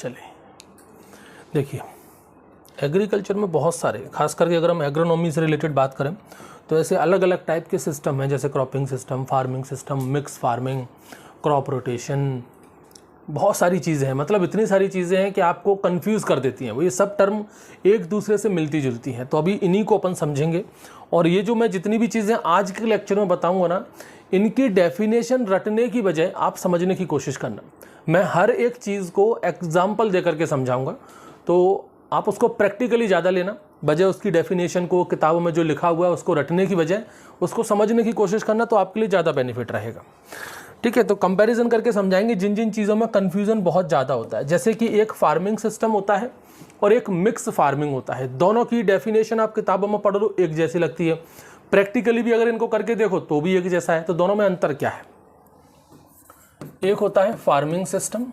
चलिए देखिए, एग्रीकल्चर में बहुत सारे, खास करके अगर हम एग्रोनॉमी से रिलेटेड बात करें तो ऐसे अलग अलग टाइप के सिस्टम हैं, जैसे cropping system, farming system, mix farming, crop rotation, बहुत सारी चीज़ें हैं। मतलब इतनी सारी चीज़ें हैं कि आपको कंफ्यूज कर देती हैं। वो ये सब टर्म एक दूसरे से मिलती जुलती हैं। तो अभी इन्हीं को अपन समझेंगे। और ये जो मैं जितनी भी चीज़ें आज के लेक्चर में बताऊंगा ना, इनकी डेफिनेशन रटने की बजाय आप समझने की कोशिश करना। मैं हर एक चीज़ को एग्जाम्पल दे करके समझाऊंगा, तो आप उसको प्रैक्टिकली ज़्यादा लेना, बजाय उसकी डेफिनेशन को किताबों में जो लिखा हुआ है उसको रटने की बजाय उसको समझने की कोशिश करना, तो आपके लिए ज़्यादा बेनिफिट रहेगा। ठीक है, तो कंपैरिजन करके समझाएंगे जिन जिन चीज़ों में कन्फ्यूज़न बहुत ज़्यादा होता है। जैसे कि एक फार्मिंग सिस्टम होता है और एक मिक्स फार्मिंग होता है। दोनों की डेफिनेशन आप किताबों में पढ़ो तो एक जैसी लगती है, प्रैक्टिकली भी अगर इनको करके देखो तो भी एक जैसा है। तो दोनों में अंतर क्या है? एक होता है फार्मिंग सिस्टम,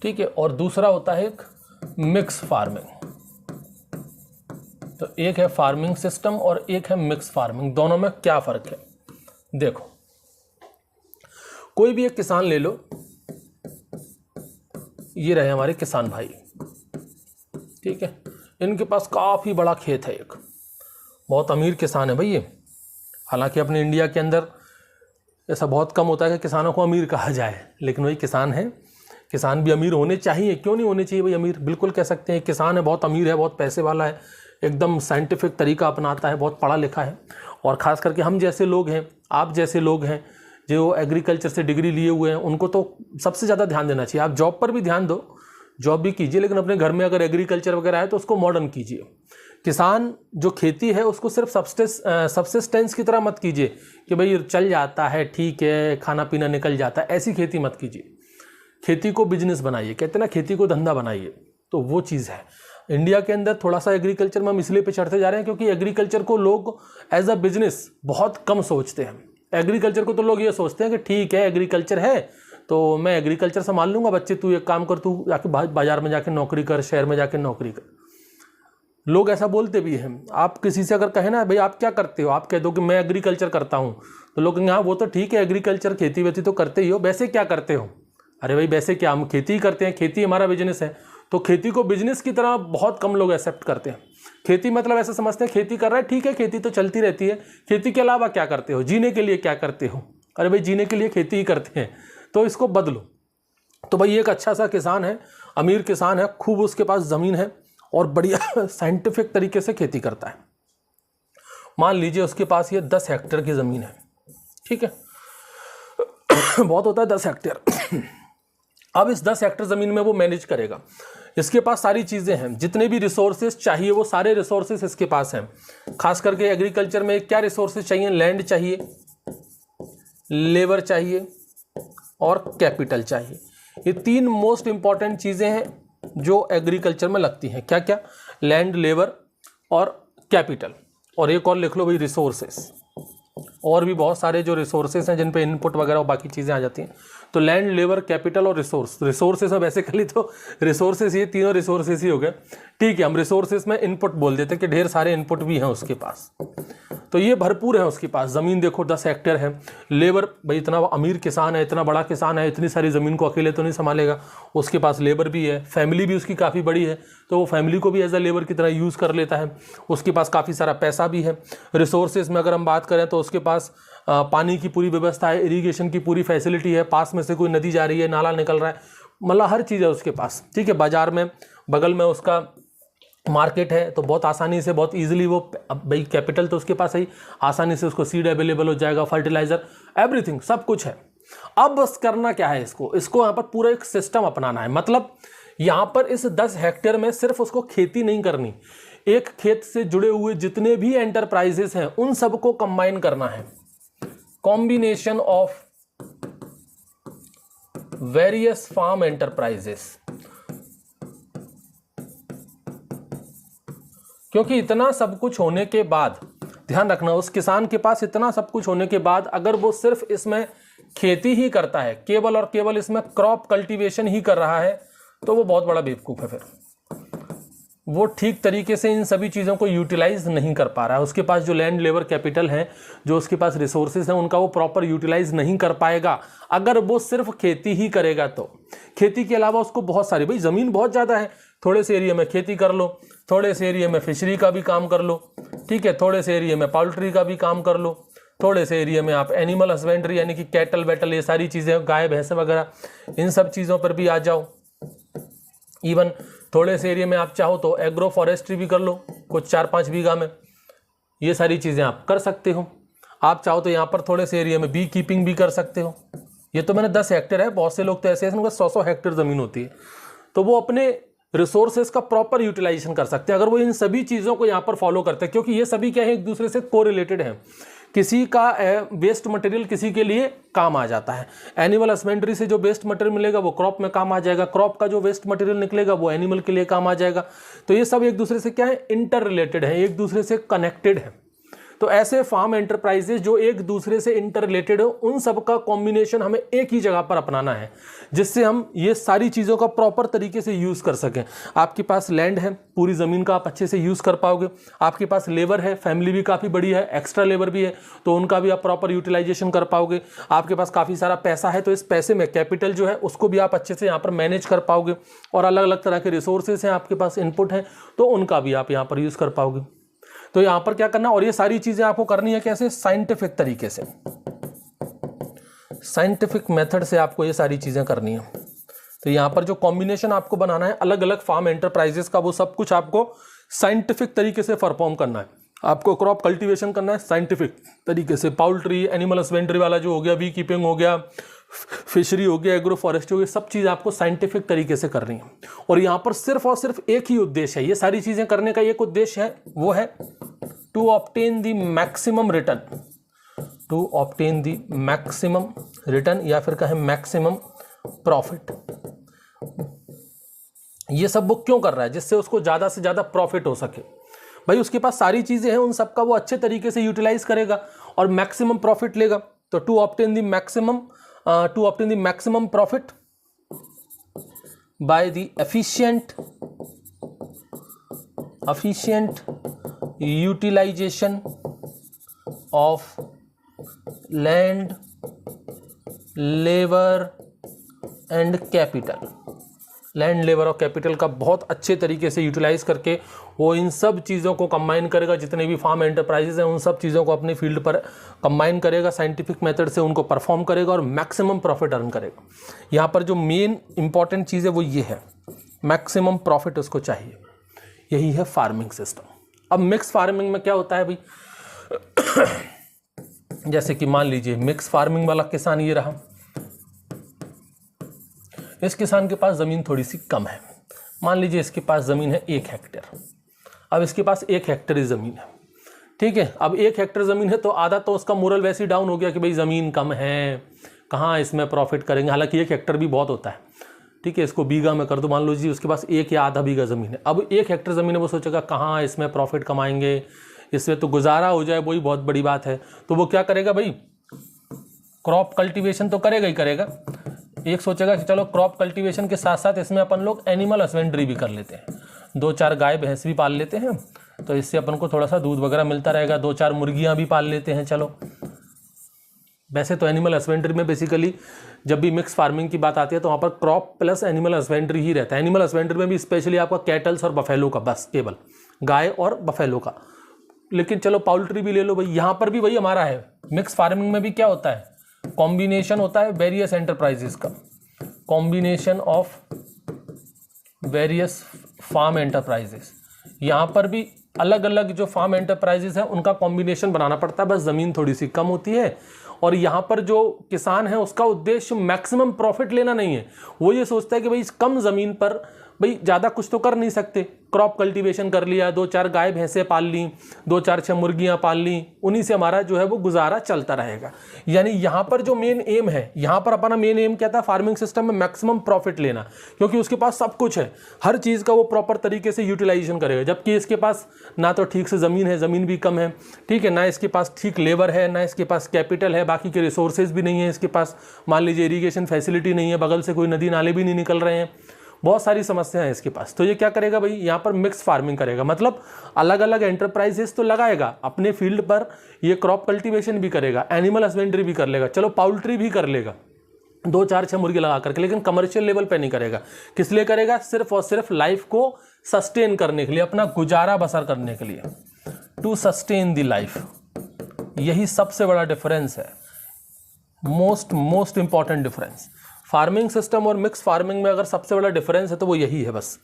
ठीक है, और दूसरा होता है एक मिक्स फार्मिंग। तो एक है फार्मिंग सिस्टम और एक है मिक्स फार्मिंग। दोनों में क्या फर्क है? देखो, कोई भी एक किसान ले लो, ये रहे हमारे किसान भाई, ठीक है, इनके पास काफी बड़ा खेत है, एक बहुत अमीर किसान है भाई ये। हालांकि अपने इंडिया के अंदर ऐसा बहुत कम होता है कि किसानों को अमीर कहा जाए, लेकिन वही किसान है। किसान भी अमीर होने चाहिए, क्यों नहीं होने चाहिए भाई अमीर, बिल्कुल कह सकते हैं। किसान है, बहुत अमीर है, बहुत पैसे वाला है, एकदम साइंटिफिक तरीका अपनाता है, बहुत पढ़ा लिखा है। और ख़ास करके हम जैसे लोग हैं, आप जैसे लोग हैं जो एग्रीकल्चर से डिग्री लिए हुए हैं, उनको तो सबसे ज़्यादा ध्यान देना चाहिए। आप जॉब पर भी ध्यान दो, जॉब भी कीजिए, लेकिन अपने घर में अगर एग्रीकल्चर वगैरह है तो उसको मॉडर्न कीजिए। किसान जो खेती है उसको सिर्फ सब्सिस्टेंस की तरह मत कीजिए कि भाई चल जाता है, ठीक है, खाना पीना निकल जाता है, ऐसी खेती मत कीजिए। खेती को बिजनेस बनाइए, कहते हैं ना, खेती को धंधा बनाइए। तो वो चीज़ है। इंडिया के अंदर थोड़ा सा एग्रीकल्चर में हम इसलिए पिछड़ते जा रहे हैं क्योंकि एग्रीकल्चर को लोग एज अ बिजनेस बहुत कम सोचते हैं। एग्रीकल्चर को तो लोग ये सोचते हैं कि ठीक है एग्रीकल्चर है तो मैं एग्रीकल्चर संभाल लूंगा, बच्चे तू एक काम कर, तू जाके बाजार में जाके नौकरी कर, शहर में जाके नौकरी कर। लोग ऐसा बोलते भी हैं। आप किसी से अगर कहें ना भाई आप क्या करते हो, आप कह दो कि मैं एग्रीकल्चर करता हूँ, तो लोग कहेंगे हाँ वो तो ठीक है, एग्रीकल्चर खेती वेती तो करते ही हो, वैसे क्या करते हो? अरे भाई वैसे क्या, हम खेती ही करते हैं, खेती हमारा बिजनेस है। तो खेती को बिजनेस की तरह बहुत कम लोग एक्सेप्ट करते हैं। खेती मतलब ऐसा समझते हैं खेती कर रहा है, ठीक है, खेती तो चलती रहती है, खेती के अलावा क्या करते हो, जीने के लिए क्या करते हो? अरे भाई जीने के लिए खेती ही करते हैं, तो इसको बदलो। तो भाई एक अच्छा सा किसान है, अमीर किसान है, खूब उसके पास ज़मीन है और बढ़िया साइंटिफिक तरीके से खेती करता है। मान लीजिए उसके पास ये 10 हेक्टेयर की ज़मीन है, ठीक है, बहुत होता है 10 हेक्टेयर। अब इस 10 हेक्टेयर ज़मीन में वो मैनेज करेगा। इसके पास सारी चीज़ें हैं, जितने भी रिसोर्सेज चाहिए वो सारे रिसोर्सेज इसके पास हैं। खास करके एग्रीकल्चर में क्या रिसोर्सेज चाहिए? लैंड चाहिए, लेबर चाहिए और कैपिटल चाहिए। ये 3 मोस्ट इंपॉर्टेंट चीज़ें हैं जो एग्रीकल्चर में लगती हैं। क्या क्या? लैंड, लेबर और कैपिटल। और एक और लिख लो भाई, रिसोर्सेस। और भी बहुत सारे जो रिसोर्सेस हैं जिन पे इनपुट वगैरह और बाकी चीज़ें आ जाती हैं। तो लैंड, लेबर, कैपिटल और रिसोर्सेस में बेसिकली तो रिसोर्सेस, ये तीनों रिसोर्सेस ही हो गए, ठीक है। हम रिसोर्सेस में इनपुट बोल देते हैं कि ढेर सारे इनपुट भी हैं उसके पास। तो ये भरपूर है उसके पास। ज़मीन देखो 10 हेक्टेयर है। लेबर, भाई इतना अमीर किसान है, इतना बड़ा किसान है, इतनी सारी ज़मीन को अकेले तो नहीं संभालेगा, उसके पास लेबर भी है, फैमिली भी उसकी काफ़ी बड़ी है, तो वो फैमिली को भी एज अ लेबर की तरह यूज़ कर लेता है। उसके पास काफ़ी सारा पैसा भी है। रिसोर्सेज में अगर हम बात करें तो उसके पास पानी की पूरी व्यवस्था है, इरीगेशन की पूरी फैसिलिटी है, पास में से कोई नदी जा रही है, नाला निकल रहा है, मतलब हर चीज़ है उसके पास, ठीक है। बाजार में बगल में उसका मार्केट है, तो बहुत आसानी से, बहुत इजीली वो, भाई कैपिटल तो उसके पास है ही, आसानी से उसको सीड अवेलेबल हो जाएगा, फर्टिलाइजर, एवरीथिंग, सब कुछ है। अब बस करना क्या है, इसको यहाँ पर पूरा एक सिस्टम अपनाना है। मतलब यहाँ पर इस 10 हेक्टेयर में सिर्फ उसको खेती नहीं करनी, एक खेत से जुड़े हुए जितने भी एंटरप्राइजेस हैं उन सबको कंबाइन करना है। Combination of various farm enterprises. क्योंकि इतना सब कुछ होने के बाद, ध्यान रखना, उस किसान के पास इतना सब कुछ होने के बाद अगर वो सिर्फ इसमें खेती ही करता है, केवल और केवल इसमें क्रॉप कल्टीवेशन ही कर रहा है, तो वो बहुत बड़ा बेवकूफ़ है। फिर वो ठीक तरीके से इन सभी चीज़ों को यूटिलाइज नहीं कर पा रहा है। उसके पास जो लैंड लेबर कैपिटल है, जो उसके पास रिसोर्सेज हैं, उनका वो प्रॉपर यूटिलाइज नहीं कर पाएगा अगर वो सिर्फ खेती ही करेगा। तो खेती के अलावा उसको बहुत सारी, भाई ज़मीन बहुत ज़्यादा है, थोड़े से एरिया में खेती कर लो, थोड़े से एरिया में फिशरी का भी काम कर लो, ठीक है, थोड़े से एरिया में पोल्ट्री का भी काम कर लो, थोड़े से एरिया में आप एनिमल हस्बेंड्री यानी कि कैटल वेटल ये सारी चीज़ें, गाय भैंस वगैरह, इन सब चीज़ों पर भी आ जाओ। इवन थोड़े से एरिया में आप चाहो तो एग्रो फॉरेस्ट्री भी कर लो, कुछ 4-5 बीघा में, ये सारी चीज़ें आप कर सकते हो। आप चाहो तो यहाँ पर थोड़े से एरिया में बी कीपिंग भी कर सकते हो। ये तो मैंने 10 हेक्टेयर है, बहुत से लोग तो ऐसे हैं उनका 100-100 हेक्टेयर ज़मीन होती है, तो वो अपने रिसोर्सेज का प्रॉपर यूटिलाइजेशन कर सकते हैं अगर वो इन सभी चीज़ों को यहाँ पर फॉलो करते हैं, क्योंकि ये सभी क्या है, एक दूसरे से कोरिलेटेड हैं। किसी का वेस्ट मटेरियल किसी के लिए काम आ जाता है। एनिमल हस्बेंड्री से जो वेस्ट मटेरियल मिलेगा वो क्रॉप में काम आ जाएगा, क्रॉप का जो वेस्ट मटेरियल निकलेगा वो एनिमल के लिए काम आ जाएगा। तो ये सब एक दूसरे से क्या है, इंटर रिलेटेड है, एक दूसरे से कनेक्टेड है। तो ऐसे फार्म एंटरप्राइजेज जो एक दूसरे से इंटर रिलेटेड हो, उन सब का कॉम्बिनेशन हमें एक ही जगह पर अपनाना है, जिससे हम ये सारी चीज़ों का प्रॉपर तरीके से यूज़ कर सकें। आपके पास लैंड है, पूरी ज़मीन का आप अच्छे से यूज़ कर पाओगे। आपके पास लेबर है, फैमिली भी काफ़ी बड़ी है, एक्स्ट्रा लेबर भी है, तो उनका भी आप प्रॉपर यूटिलाइजेशन कर पाओगे। आपके पास काफ़ी सारा पैसा है, तो इस पैसे में कैपिटल जो है उसको भी आप अच्छे से यहाँ पर मैनेज कर पाओगे। और अलग अलग तरह के रिसोर्सेज हैं, आपके पास इनपुट है, तो उनका भी आप यहाँ पर यूज़ कर पाओगे। तो यहां पर क्या करना, और ये सारी चीजें आपको करनी है कैसे, साइंटिफिक तरीके से, साइंटिफिक मेथड से आपको ये सारी चीजें करनी है। तो यहां पर जो कॉम्बिनेशन आपको बनाना है अलग अलग फार्म एंटरप्राइजेस का, वो सब कुछ आपको साइंटिफिक तरीके से परफॉर्म करना है। आपको क्रॉप कल्टीवेशन करना है साइंटिफिक तरीके से, पोल्ट्री एनिमल हस्बेंड्री वाला जो हो गया, बी कीपिंग हो गया, फिशरी हो गया, एग्रो फॉरेस्ट्री हो गया, सब चीज़ आपको साइंटिफिक तरीके से करनी है। और यहाँ पर सिर्फ और सिर्फ एक ही उद्देश्य है, ये सारी चीज़ें करने का एक उद्देश्य है, वो है to obtain the maximum return, to obtain the maximum return, या फिर कहें मैक्सिमम प्रॉफिट। ये सब वो क्यों कर रहा है, जिससे उसको ज़्यादा से ज़्यादा प्रॉफिट हो सके। भाई उसके पास सारी चीज़ें हैं, उन सब का वो अच्छे तरीके से यूटिलाइज करेगा और मैक्सिमम प्रॉफिट लेगा। तो to obtain the maximum profit by the efficient utilization of land, labor and capital। Land labour और कैपिटल का बहुत अच्छे तरीके से यूटिलाइज करके वो इन सब चीज़ों को कंबाइन करेगा, जितने भी फार्म एंटरप्राइजेज हैं उन सब चीज़ों को अपनी फील्ड पर कंबाइन करेगा, साइंटिफिक मेथड से उनको परफॉर्म करेगा और मैक्सिमम प्रॉफिट अर्न करेगा। यहाँ पर जो मेन इंपॉर्टेंट चीज़ है वो ये है, मैक्सिमम प्रॉफिट उसको चाहिए। यही है फार्मिंग सिस्टम। अब मिक्स फार्मिंग में क्या होता है भाई, जैसे कि मान लीजिए मिक्स फार्मिंग वाला किसान ये रहा, इस किसान के पास ज़मीन थोड़ी सी कम है, मान लीजिए इसके पास ज़मीन है 1 हेक्टेयर। अब इसके पास 1 हेक्टेयर ही ज़मीन है, ठीक है। अब 1 हेक्टेयर ज़मीन है तो आधा तो उसका मोरल वैसे ही डाउन हो गया कि भाई ज़मीन कम है, कहाँ इसमें प्रॉफिट करेंगे। हालांकि 1 हेक्टेयर भी बहुत होता है, ठीक है, इसको बीघा में कर दो, मान लो जी उसके पास 1 या आधा बीघा ज़मीन है। अब 1 हेक्टेयर ज़मीन है, वो सोचेगा कहाँ इसमें प्रॉफिट कमाएंगे, इसमें तो गुजारा हो जाए, वही बहुत बड़ी बात है। तो वो क्या करेगा भाई, क्रॉप कल्टीवेशन तो करेगा ही करेगा। एक सोचेगा कि चलो क्रॉप कल्टीवेशन के साथ साथ इसमें अपन लोग एनिमल हस्बेंड्री भी कर लेते हैं, 2-4 गाय भैंस भी पाल लेते हैं, तो इससे अपन को थोड़ा सा दूध वगैरह मिलता रहेगा, 2-4 मुर्गियां भी पाल लेते हैं। चलो, वैसे तो एनिमल हस्बेंड्री में बेसिकली जब भी मिक्स फार्मिंग की बात आती है तो वहाँ पर क्रॉप प्लस एनिमल हस्बेंड्री ही रहता है। एनिमल हस्बेंड्री में भी स्पेशली आपका कैटल्स और बफेलो का, बस केवल गाय और बफेलो का। लेकिन चलो पोल्ट्री भी ले लो भाई, यहाँ पर भी वही हमारा है। मिक्स फार्मिंग में भी क्या होता है, कॉम्बिनेशन होता है वेरियस एंटरप्राइजेस का, combination of various farm enterprises. यहाँ पर भी अलग अलग जो फार्म एंटरप्राइजेस हैं उनका कॉम्बिनेशन बनाना पड़ता है, बस ज़मीन थोड़ी सी कम होती है। और यहाँ पर जो किसान है उसका उद्देश्य मैक्सिमम प्रॉफिट लेना नहीं है, वो ये सोचता है कि भाई इस कम ज़मीन पर भाई ज़्यादा कुछ तो कर नहीं सकते, क्रॉप कल्टीवेशन कर लिया, 2-4 गाय भैंसें पाल ली, 2-4 मुर्गियाँ पाल ली, उन्हीं से हमारा जो है वो गुजारा चलता रहेगा। यानी यहाँ पर जो मेन एम है, यहाँ पर अपना मेन एम क्या था, फार्मिंग सिस्टम में मैक्सिमम प्रॉफिट लेना, क्योंकि उसके पास सब कुछ है, हर चीज़ का वो प्रॉपर तरीके से यूटिलाइजेशन करेगा। जबकि इसके पास ना तो ठीक से ज़मीन है, ज़मीन भी कम है, ठीक है, ना इसके पास ठीक लेबर है, ना इसके पास कैपिटल है, बाकी के रिसोर्सेज भी नहीं है इसके पास। मान लीजिए इरीगेशन फैसिलिटी नहीं है, बगल से कोई नदी नाले भी नहीं निकल रहे हैं, बहुत सारी समस्याएं हैं इसके पास। तो ये क्या करेगा भाई, यहाँ पर मिक्स फार्मिंग करेगा, मतलब अलग अलग एंटरप्राइजेस तो लगाएगा अपने फील्ड पर, ये क्रॉप कल्टीवेशन भी करेगा, एनिमल हस्बेंड्री भी कर लेगा, चलो पाउल्ट्री भी कर लेगा, 2-4-6 मुर्गी लगा करके, लेकिन कमर्शियल लेवल पे नहीं करेगा। किस लिए करेगा, सिर्फ और सिर्फ लाइफ को सस्टेन करने के लिए, अपना गुजारा बसर करने के लिए, टू सस्टेन द लाइफ। यही सबसे बड़ा डिफरेंस है, most important difference. Farming system और मिक्स फार्मिंग में अगर सबसे बड़ा डिफरेंस है तो वो यही है बस।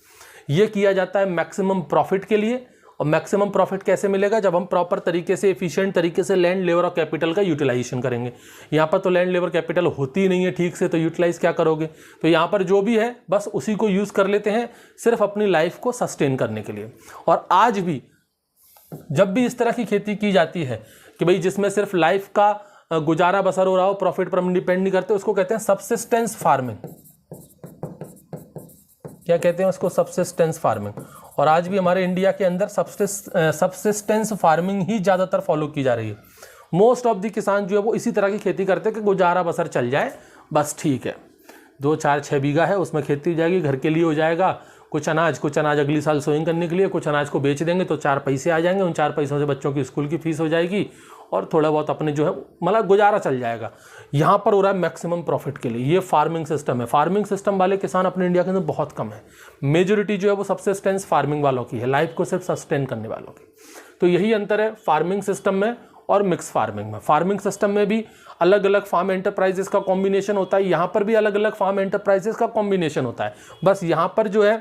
ये किया जाता है मैक्सिमम प्रॉफिट के लिए, और मैक्सिमम प्रॉफिट कैसे मिलेगा, जब हम प्रॉपर तरीके से, एफिशिएंट तरीके से लैंड, लेबर और कैपिटल का यूटिलाइजेशन करेंगे। यहाँ पर तो लैंड, लेबर, कैपिटल होती ही नहीं है ठीक से, तो यूटिलाइज क्या करोगे। तो यहाँ पर जो भी है बस उसी को यूज़ कर लेते हैं सिर्फ अपनी लाइफ को सस्टेन करने के लिए। और आज भी जब भी इस तरह की खेती की जाती है कि भाई जिसमें सिर्फ लाइफ का गुजारा बसर हो रहा हो, प्रॉफिट पर हम डिपेंड नहीं करते, उसको कहते हैं सबसिस्टेंस फार्मिंग। क्या कहते हैं उसको, सबसिस्टेंस फार्मिंग। और आज भी हमारे इंडिया के अंदर सबसिस्टेंस फार्मिंग ही ज़्यादातर फॉलो की जा रही है। मोस्ट ऑफ द किसान जो है वो इसी तरह की खेती करते हैं कि गुजारा बसर चल जाए, बस ठीक है, 2-4-6 बीघा है उसमें खेती हो जाएगी, घर के लिए हो जाएगा, कुछ अनाज अगली साल सोइंग करने के लिए, कुछ अनाज को बेच देंगे तो 4 पैसे आ जाएंगे, उन 4 पैसों से बच्चों की स्कूल की फीस हो जाएगी और थोड़ा बहुत अपने जो है मतलब गुजारा चल जाएगा। यहाँ पर हो रहा है मैक्सिमम प्रॉफिट के लिए, ये फार्मिंग सिस्टम है। फार्मिंग सिस्टम वाले किसान अपने इंडिया के अंदर बहुत कम है, मेजोरिटी जो है वो सबसिस्टेंस फार्मिंग वालों की है, लाइफ को सिर्फ सस्टेन करने वालों की। तो यही अंतर है फार्मिंग सिस्टम में और मिक्स फार्मिंग में। फार्मिंग सिस्टम में भी अलग अलग फार्म एंटरप्राइजेस का कॉम्बिनेशन होता है, यहाँ पर भी अलग अलग फार्म एंटरप्राइजेस का कॉम्बिनेशन होता है। बस यहाँ पर जो है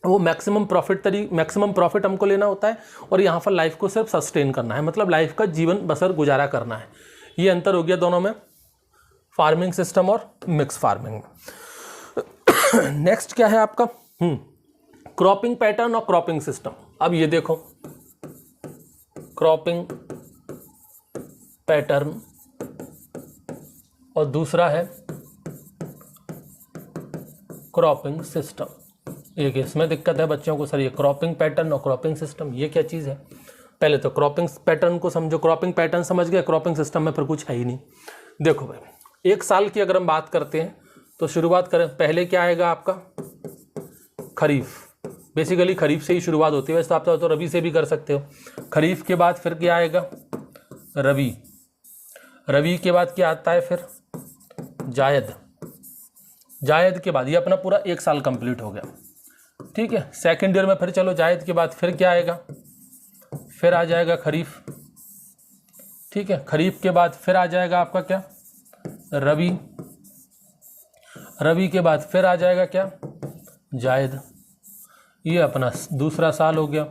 वो मैक्सिमम प्रॉफिट हमको लेना होता है, और यहाँ पर लाइफ को सिर्फ सस्टेन करना है, मतलब लाइफ का जीवन बसर गुजारा करना है। ये अंतर हो गया दोनों में, फार्मिंग सिस्टम और मिक्स फार्मिंग में। नेक्स्ट क्या है आपका, क्रॉपिंग पैटर्न और क्रॉपिंग सिस्टम। अब ये देखो, क्रॉपिंग पैटर्न और दूसरा है क्रॉपिंग सिस्टम। एक इसमें दिक्कत है बच्चों को, सर ये क्रॉपिंग पैटर्न और क्रॉपिंग सिस्टम ये क्या चीज़ है। पहले तो क्रॉपिंग पैटर्न को समझो, क्रॉपिंग पैटर्न समझ गए, क्रॉपिंग सिस्टम में फिर कुछ है ही नहीं। देखो भाई, एक साल की अगर हम बात करते हैं तो शुरुआत करें, पहले क्या आएगा आपका, खरीफ। बेसिकली खरीफ से ही शुरुआत होती है, वैसे तो आप तो रबी से भी कर सकते हो। खरीफ के बाद फिर क्या आएगा, रबी। रबी के बाद क्या आता है फिर, जायद। जायद के बाद ये अपना पूरा एक साल कंप्लीट हो गया, ठीक है। सेकेंड ईयर में फिर चलो, जायद के बाद फिर क्या आएगा, फिर आ जाएगा खरीफ, ठीक है। खरीफ के बाद फिर आ जाएगा आपका क्या, रबी। रबी के बाद फिर आ जाएगा क्या, जायद। ये अपना दूसरा साल हो गया।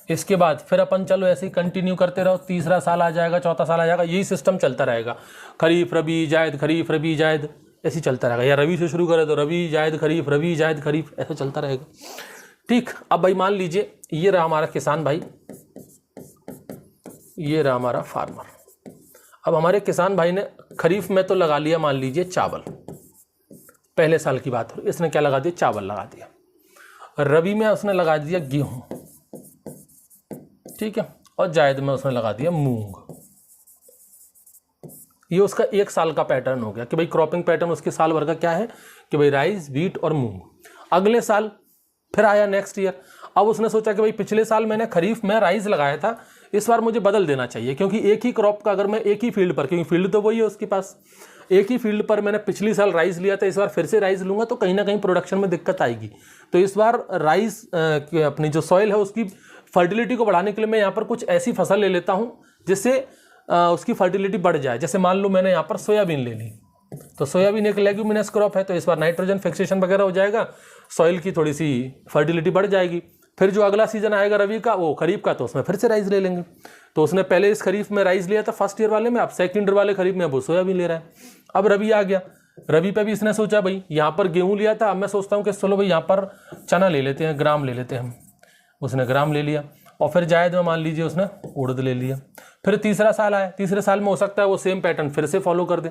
इसके बाद फिर अपन चलो ऐसे ही कंटिन्यू करते रहो, तीसरा साल आ जाएगा, चौथा साल आ जाएगा, यही सिस्टम चलता रहेगा, खरीफ रबी जायद, खरीफ रबी जायद, ऐसे ही चलता रहेगा। या रबी से शुरू करें तो रबी जायद खरीफ, रबी जायद खरीफ, ऐसा चलता रहेगा, ठीक। अब भाई मान लीजिए ये रहा हमारा किसान भाई, ये रहा हमारा फार्मर। अब हमारे किसान भाई ने खरीफ में तो लगा लिया मान लीजिए चावल, पहले साल की बात हो, इसने क्या लगा दिया, चावल लगा दिया। रबी में उसने लगा दिया गेहूं, ठीक है, और जायद में उसने लगा दिया मूंग। ये उसका एक साल का पैटर्न हो गया कि भाई क्रॉपिंग पैटर्न उसके साल भर का क्या है कि भाई राइस, व्हीट और मूंग। अगले साल फिर आया नेक्स्ट ईयर, अब उसने सोचा कि भाई पिछले साल मैंने खरीफ में राइस लगाया था, इस बार मुझे बदल देना चाहिए, क्योंकि एक ही क्रॉप का अगर मैं एक ही फील्ड पर, क्योंकि फील्ड तो वही है उसके पास, एक ही फील्ड पर मैंने पिछली साल राइस लिया था, इस बार फिर से राइस लूंगा तो कहीं ना कहीं प्रोडक्शन में दिक्कत आएगी। तो इस बार राइस अपनी जो सॉइल है उसकी फर्टिलिटी को बढ़ाने के लिए मैं यहाँ पर कुछ ऐसी फसल ले लेता हूँ जिससे उसकी फर्टिलिटी बढ़ जाए। जैसे मान लो मैंने यहाँ पर सोयाबीन ले ली, तो सोयाबीन एक लेग्यूमिनस क्रॉप है, तो इस बार नाइट्रोजन फिक्सेशन वगैरह हो जाएगा, सॉइल की थोड़ी सी फर्टिलिटी बढ़ जाएगी। फिर जो अगला सीजन आएगा रबी का, वो खरीफ का, तो उसमें फिर से राइस ले लेंगे। तो उसने पहले इस खरीफ में राइस लिया था फर्स्ट ईयर वाले में, अब सेकंड ईयर वाले खरीफ में अब वो सोयाबीन ले रहा है। अब रबी आ गया, रबी पे भी इसने सोचा भाई यहाँ पर गेहूँ लिया था, अब मैं सोचता हूँ कि चलो भाई यहाँ पर चना ले लेते हैं, ग्राम ले लेते हैं हम, उसने ग्राम ले लिया। और फिर जायद में मान लीजिए उसने उड़द ले लिया। फिर तीसरा साल आया, तीसरे साल में हो सकता है वो सेम पैटर्न फिर से फॉलो कर दे।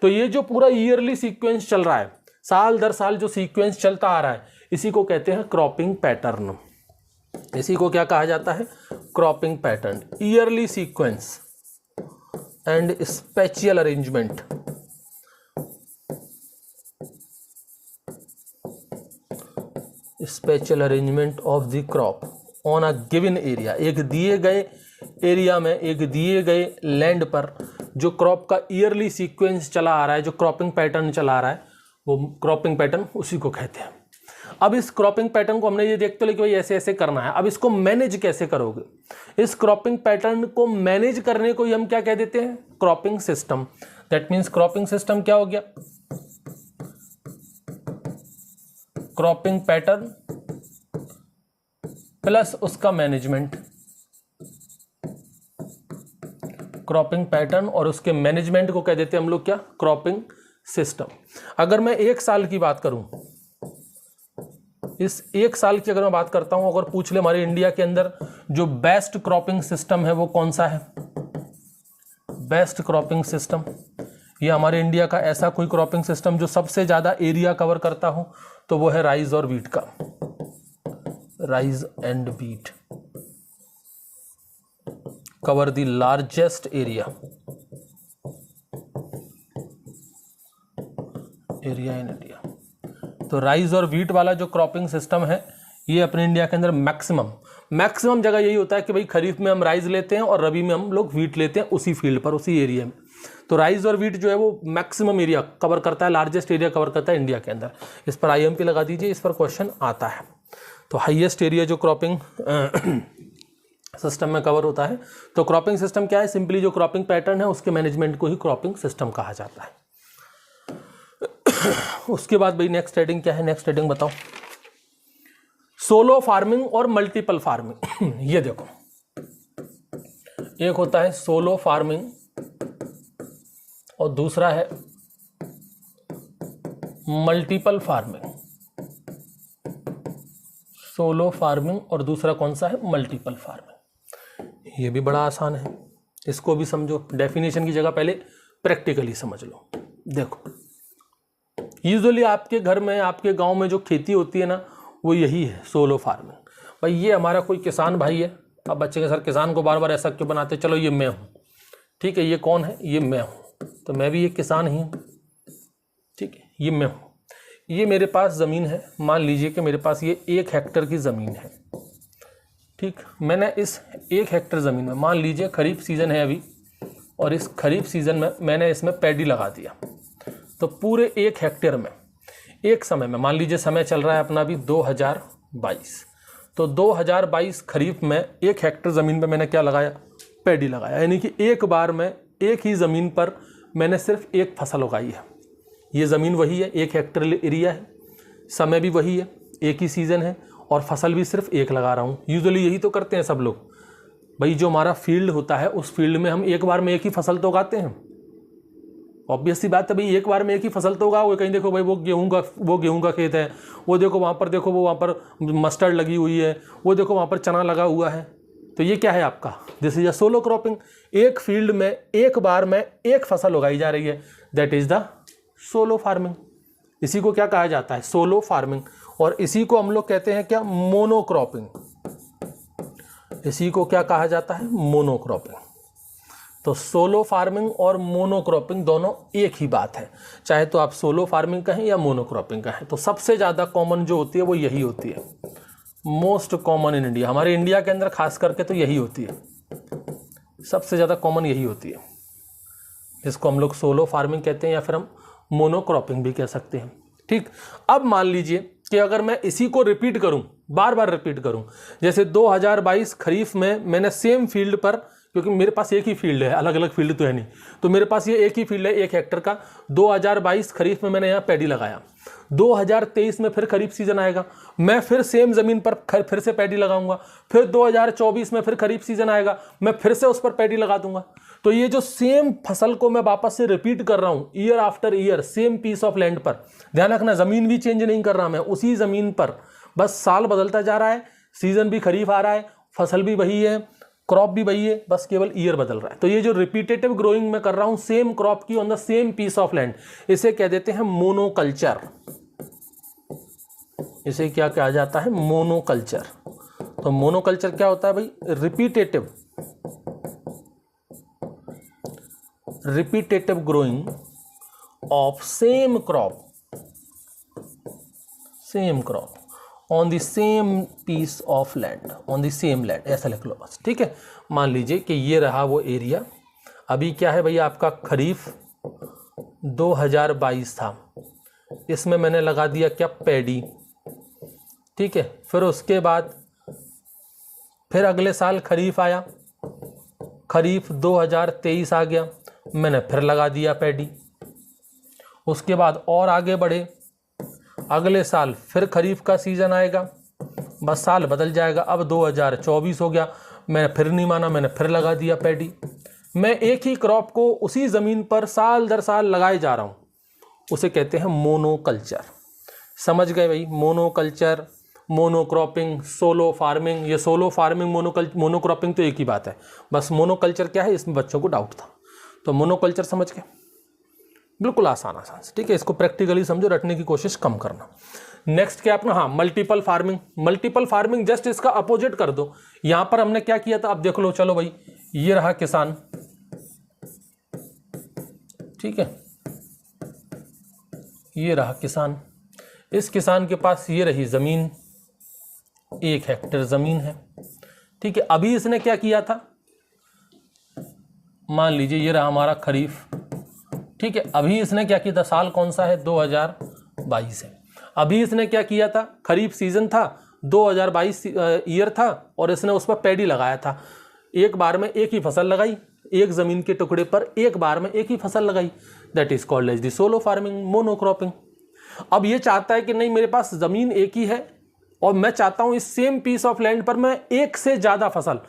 तो ये जो पूरा ईयरली सीक्वेंस चल रहा है, साल दर साल जो सीक्वेंस चलता आ रहा है, इसी को कहते हैं क्रॉपिंग पैटर्न। इसी को क्या कहा जाता है, cropping pattern, yearly sequence and spatial arrangement. Special arrangement of the crop on a given area, एक दिए गए एरिया में, एक दिए गए लैंड पर जो क्रॉप का ईयरली सीक्वेंस चला आ रहा है, जो क्रॉपिंग पैटर्न चला आ रहा है, वो क्रॉपिंग पैटर्न उसी को कहते हैं। अब इस क्रॉपिंग पैटर्न को हमने ये देखते हो कि भाई ऐसे ऐसे करना है। अब इसको मैनेज कैसे करोगे? इस क्रॉपिंग पैटर्न को मैनेज करने को ही हम क्या कह देते हैं? Cropping system. That means cropping system क्या हो गया? क्रॉपिंग पैटर्न प्लस उसका मैनेजमेंट। क्रॉपिंग पैटर्न और उसके मैनेजमेंट को कह देते हैं हम लोग क्या? Cropping system. अगर मैं एक साल की बात करूं, इस एक साल की अगर मैं बात करता हूं, अगर पूछ ले हमारे इंडिया के अंदर जो बेस्ट क्रॉपिंग सिस्टम है वो कौन सा है? बेस्ट क्रॉपिंग सिस्टम, ये हमारे इंडिया का ऐसा कोई क्रॉपिंग सिस्टम जो सबसे ज्यादा एरिया कवर करता हो, तो वो है राइस और व्हीट का। Rice and wheat cover the largest area in India. तो राइस और व्हीट वाला जो क्रॉपिंग सिस्टम है, ये अपने इंडिया के अंदर मैक्सिमम जगह यही होता है कि भाई खरीफ में हम राइस लेते हैं और रबी में हम लोग व्हीट लेते हैं, उसी फील्ड पर, उसी एरिया में। तो राइस और व्हीट जो है वो मैक्सिमम एरिया कवर करता है, लार्जेस्ट एरिया कवर करता है इंडिया के अंदर। इस पर IMP लगा दीजिए, इस पर क्वेश्चन आता है। तो हाईएस्ट एरिया जो क्रॉपिंग सिस्टम में कवर होता है, तो क्रॉपिंग सिस्टम क्या है? सिंपली जो क्रॉपिंग पैटर्न है उसके मैनेजमेंट को ही क्रॉपिंग सिस्टम कहा जाता है। उसके बाद भाई नेक्स्ट हेडिंग क्या है? नेक्स्ट हेडिंग बताओ। सोलो फार्मिंग और मल्टीपल फार्मिंग। ये देखो, एक होता है सोलो फार्मिंग और दूसरा है मल्टीपल फार्मिंग। सोलो फार्मिंग और दूसरा कौन सा है? Multiple farming. ये भी बड़ा आसान है, इसको भी समझो। डेफिनेशन की जगह पहले प्रैक्टिकली समझ लो। देखो, यूजुअली आपके घर में, आपके गांव में जो खेती होती है ना, वो यही है, सोलो फार्मिंग। भाई ये हमारा कोई किसान भाई है। अब बच्चे के सर किसान को बार बार ऐसा क्यों बनाते? चलो ये मैं हूँ, ठीक है। ये कौन है? ये मैं हूँ। तो मैं भी एक किसान ही हूँ, ठीक है। ये मैं हूँ, ये मेरे पास ज़मीन है। मान लीजिए कि मेरे पास ये 1 हेक्टर की ज़मीन है, ठीक। मैंने इस 1 हेक्टर ज़मीन में, मान लीजिए खरीफ सीज़न है अभी, और इस खरीफ सीज़न में मैंने इसमें पैडी लगा दिया। तो पूरे 1 हेक्टेयर में एक समय में, मान लीजिए समय चल रहा है अपना अभी 2022, तो 2022 खरीफ में 1 हेक्टर ज़मीन पे मैंने क्या लगाया? पैडी लगाया। यानी कि एक बार में एक ही ज़मीन पर मैंने सिर्फ एक फसल उगाई है। ये ज़मीन वही है, 1 हेक्टर एरिया है, समय भी वही है, एक ही सीज़न है, और फसल भी सिर्फ एक लगा रहा हूँ। यूजुअली यही तो करते हैं सब लोग। भाई जो हमारा फील्ड होता है, उस फील्ड में हम एक बार में एक ही फसल तो उगाते हैं। ऑब्वियस सी बात है भाई, एक बार में एक ही फसल तो उगाओगे। कहीं देखो भाई वो गेहूं का खेत है, वो देखो वहाँ पर, देखो वो वहाँ पर मस्टर्ड लगी हुई है, वो देखो वहाँ पर चना लगा हुआ है। तो ये क्या है आपका? This is a solo cropping. एक फील्ड में एक बार में एक फसल उगाई जा रही है, that is the solo farming. इसी को क्या कहा जाता है? Solo farming. और इसी को हम लोग कहते हैं क्या? मोनोक्रॉपिंग। इसी को क्या कहा जाता है? मोनोक्रॉपिंग। तो सोलो फार्मिंग और मोनोक्रॉपिंग दोनों एक ही बात है, चाहे तो आप सोलो फार्मिंग कहें या मोनोक्रॉपिंग कहें। तो सबसे ज़्यादा कॉमन जो होती है वो यही होती है, मोस्ट कॉमन इन इंडिया। हमारे इंडिया के अंदर खास करके तो यही होती है, सबसे ज़्यादा कॉमन यही होती है, जिसको हम लोग सोलो फार्मिंग कहते हैं या फिर हम मोनोक्रॉपिंग भी कह सकते हैं, ठीक। अब मान लीजिए कि अगर मैं इसी को रिपीट करूं, बार बार रिपीट करूं, जैसे 2022 खरीफ में मैंने सेम फील्ड पर, क्योंकि मेरे पास एक ही फील्ड है, अलग अलग फील्ड तो है नहीं, तो मेरे पास ये एक ही फील्ड है 1 हेक्टर का। 2022 खरीफ में मैंने यहाँ पैडी लगाया। 2023 में फिर खरीफ सीजन आएगा, मैं फिर सेम ज़मीन पर फिर से पैडी लगाऊंगा। फिर 2024 में फिर खरीफ सीजन आएगा, मैं फिर से उस पर पैडी लगा दूंगा। तो ये जो सेम फसल को मैं वापस से रिपीट कर रहा हूँ year after year, same piece of land पर। ध्यान रखना, ज़मीन भी चेंज नहीं कर रहा मैं, उसी ज़मीन पर, बस साल बदलता जा रहा है, सीजन भी खरीफ आ रहा है, फसल भी वही है, क्रॉप भी वही है, बस केवल ईयर बदल रहा है। तो ये जो रिपीटेटिव ग्रोइंग में कर रहा हूं सेम क्रॉप की on the same piece of land, इसे कह देते हैं मोनोकल्चर। इसे क्या कहा जाता है? मोनोकल्चर। तो मोनोकल्चर क्या होता है भाई? Repetitive growing of same crop on the same piece of land, on the same land, ऐसा लिख लो बस, ठीक है। मान लीजिए कि ये रहा वो एरिया, अभी क्या है भैया आपका खरीफ 2022 था, इसमें मैंने लगा दिया क्या, पैडी, ठीक है। फिर उसके बाद फिर अगले साल खरीफ आया, खरीफ 2023 आ गया, मैंने फिर लगा दिया पैडी। उसके बाद और आगे बढ़े, अगले साल फिर खरीफ का सीज़न आएगा, बस साल बदल जाएगा, अब 2024 हो गया, मैंने फिर नहीं माना, मैंने फिर लगा दिया पैडी। मैं एक ही क्रॉप को उसी ज़मीन पर साल दर साल लगाए जा रहा हूँ, उसे कहते हैं मोनोकल्चर। समझ गए भाई, मोनोकल्चर, मोनोक्रॉपिंग, सोलो फार्मिंग। ये सोलो फार्मिंग, मोनोक्रॉपिंग तो एक ही बात है, बस मोनोकल्चर क्या है इसमें बच्चों को डाउट था, तो मोनोकल्चर समझ गए, बिल्कुल आसान से, ठीक है। इसको प्रैक्टिकली समझो, रटने की कोशिश कम करना। नेक्स्ट क्या अपना, हाँ, multiple farming. Multiple farming just इसका अपोजिट कर दो। यहां पर हमने क्या किया था, अब देख लो, चलो भाई, ये रहा किसान, ठीक है, ये रहा किसान, इस किसान के पास ये रही जमीन, 1 हेक्टेयर जमीन है, ठीक है। अभी इसने क्या किया था, मान लीजिए ये रहा हमारा खरीफ, ठीक है। अभी इसने क्या किया था, साल कौन सा है, 2022 है। अभी इसने क्या किया था, खरीफ सीजन था, 2022 ईयर था, और इसने उस पर पैडी लगाया था। एक बार में एक ही फसल लगाई, एक जमीन के टुकड़े पर एक बार में एक ही फसल लगाई, that is called as the solo farming, monocropping. अब ये चाहता है कि नहीं, मेरे पास जमीन एक ही है और मैं चाहता हूं इस सेम पीस ऑफ लैंड पर मैं एक से ज्यादा फसल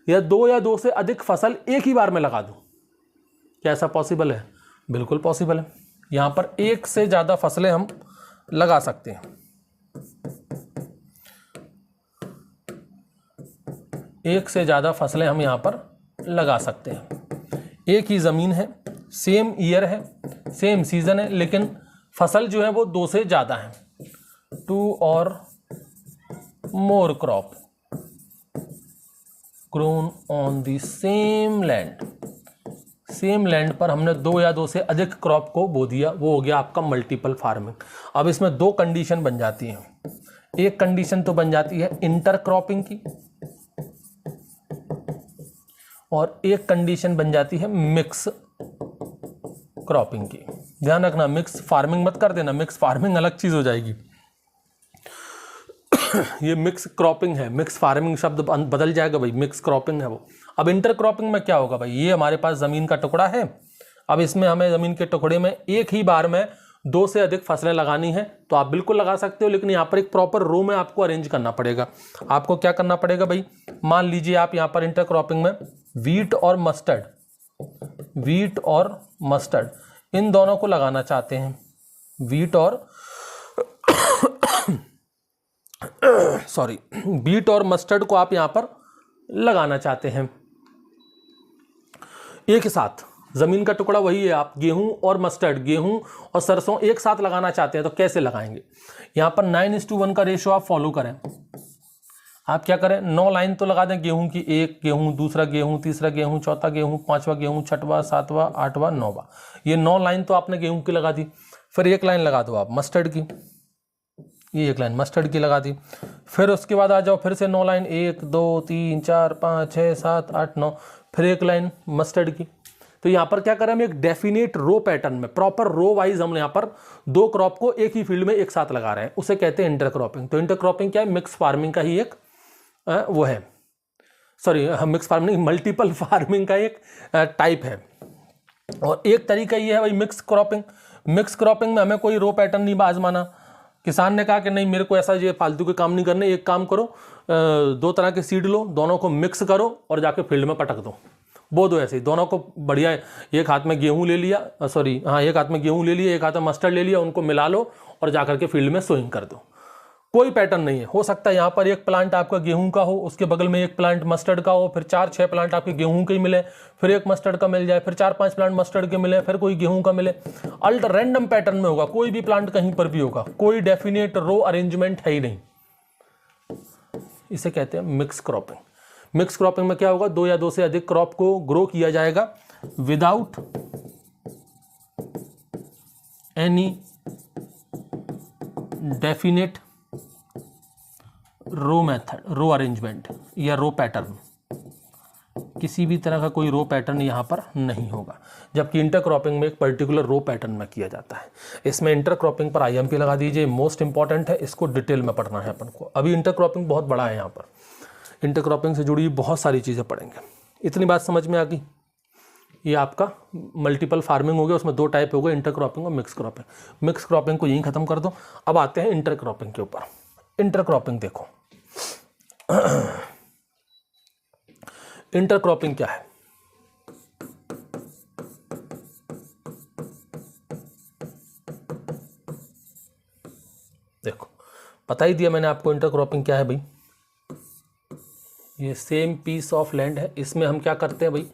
या दो से अधिक फसल एक ही बार में लगा दूं। क्या ऐसा पॉसिबल है? बिल्कुल पॉसिबल है। यहां पर एक से ज्यादा फसलें हम लगा सकते हैं, एक से ज्यादा फसलें हम यहां पर लगा सकते हैं। एक ही जमीन है, सेम ईयर है, सेम सीजन है, लेकिन फसल जो है वो 2 से ज्यादा है, 2 और more crop grown on the same land. Same land पर हमने 2 या 2 से अधिक क्रॉप को बो दिया, वो हो गया आपका मल्टीपल फार्मिंग। अब इसमें 2 कंडीशन बन जाती हैं। एक कंडीशन तो बन जाती है इंटर क्रॉपिंग की, और एक कंडीशन बन जाती है मिक्स क्रॉपिंग की। ध्यान रखना, मिक्स फार्मिंग मत कर देना, मिक्स फार्मिंग अलग चीज हो जाएगी। ये मिक्स क्रॉपिंग है, मिक्स फार्मिंग शब्द बदल जाएगा भाई, मिक्स क्रॉपिंग है वो। अब इंटर क्रॉपिंग में क्या होगा भाई, ये हमारे पास जमीन का टुकड़ा है, अब इसमें हमें जमीन के टुकड़े में एक ही बार में 2 से अधिक फसलें लगानी है, तो आप बिल्कुल लगा सकते हो, लेकिन यहाँ पर एक प्रॉपर रो में आपको अरेंज करना पड़ेगा। आपको क्या करना पड़ेगा भाई, मान लीजिए आप यहाँ पर इंटर क्रॉपिंग में वीट और मस्टर्ड, वीट और मस्टर्ड इन दोनों को लगाना चाहते हैं। वीट और सॉरी, बीट और मस्टर्ड को आप यहां पर लगाना चाहते हैं एक साथ। जमीन का टुकड़ा वही है, आप गेहूं और मस्टर्ड, गेहूं और सरसों एक साथ लगाना चाहते हैं, तो कैसे लगाएंगे? यहां पर 9:1 का रेशियो आप फॉलो करें। आप क्या करें, 9 लाइन तो लगा दें गेहूं की, एक गेहूं, दूसरा गेहूं, तीसरा गेहूं, चौथा गेहूं, 5वां गेहूं, 6वां, 7वां, 8वां, 9वां, ये 9 लाइन तो आपने गेहूं की लगा दी। फिर एक लाइन लगा दो आप मस्टर्ड की, ये एक लाइन मस्टर्ड की लगा दी। फिर उसके बाद आ जाओ, फिर से 9 लाइन, 1 2 3 4 5 6 7 8 9, फिर एक लाइन मस्टर्ड की। तो यहाँ पर क्या करें, हम एक डेफिनेट रो पैटर्न में, प्रॉपर रो वाइज हम यहाँ पर 2 क्रॉप को एक ही फील्ड में एक साथ लगा रहे हैं, उसे कहते हैं इंटरक्रॉपिंग। तो इंटरक्रॉपिंग क्या है, मिक्स फार्मिंग का ही एक वो है, sorry mix farming, multiple farming का एक टाइप है। और एक तरीका ये है भाई मिक्स क्रॉपिंग। मिक्स क्रॉपिंग में हमें कोई रो पैटर्न नहीं आजमाना। किसान ने कहा कि नहीं, मेरे को ऐसा ये फालतू के काम नहीं करने, एक काम करो, 2 तरह के सीड लो, दोनों को मिक्स करो और जाके फील्ड में पटक दो, बो दो ऐसे ही, दोनों को बढ़िया। एक हाथ में गेहूं ले लिया, सॉरी हाँ, एक हाथ में गेहूं ले लिया, एक हाथ में मस्टर्ड ले लिया, उनको मिला लो और जाकर के फील्ड में सोइंग कर दो। कोई पैटर्न नहीं है। हो सकता है यहाँ पर एक प्लांट आपका गेहूं का हो, उसके बगल में एक प्लांट मस्टर्ड का हो, फिर 4-6 प्लांट आपके गेहूं के ही मिले, फिर एक मस्टर्ड का मिल जाए, फिर 4-5 प्लांट मस्टर्ड के मिले, फिर कोई गेहूं का मिले। अल्टर रैंडम पैटर्न में होगा, कोई भी प्लांट कहीं पर भी होगा, कोई डेफिनेट रो अरेंजमेंट है ही नहीं। इसे कहते हैं मिक्स क्रॉपिंग। मिक्स क्रॉपिंग में क्या होगा, 2 या 2 से अधिक क्रॉप को ग्रो किया जाएगा विदाउट एनी डेफिनेट रो मेथड, रो अरेंजमेंट या रो पैटर्न, किसी भी तरह का कोई रो पैटर्न यहाँ पर नहीं होगा, जबकि इंटरक्रॉपिंग में एक पर्टिकुलर रो पैटर्न में किया जाता है। इसमें इंटरक्रॉपिंग पर IMP लगा दीजिए, मोस्ट इंपॉर्टेंट है, इसको डिटेल में पढ़ना है अपन को। अभी इंटरक्रॉपिंग बहुत बड़ा है, यहाँ पर इंटरक्रॉपिंग से जुड़ी बहुत सारी चीज़ें पढ़ेंगे। इतनी बात समझ में आ गई? ये आपका मल्टीपल फार्मिंग हो गया, उसमें 2 टाइप हो गए, इंटरक्रॉपिंग और मिक्स क्रॉपिंग। मिक्स क्रॉपिंग को यहीं ख़त्म कर दो। अब आते हैं इंटरक्रॉपिंग के ऊपर। इंटरक्रॉपिंग देखो, इंटरक्रॉपिंग क्या है? देखो, बता ही दिया मैंने आपको इंटरक्रॉपिंग क्या है भाई। ये सेम पीस ऑफ लैंड है, इसमें हम क्या करते हैं भाई,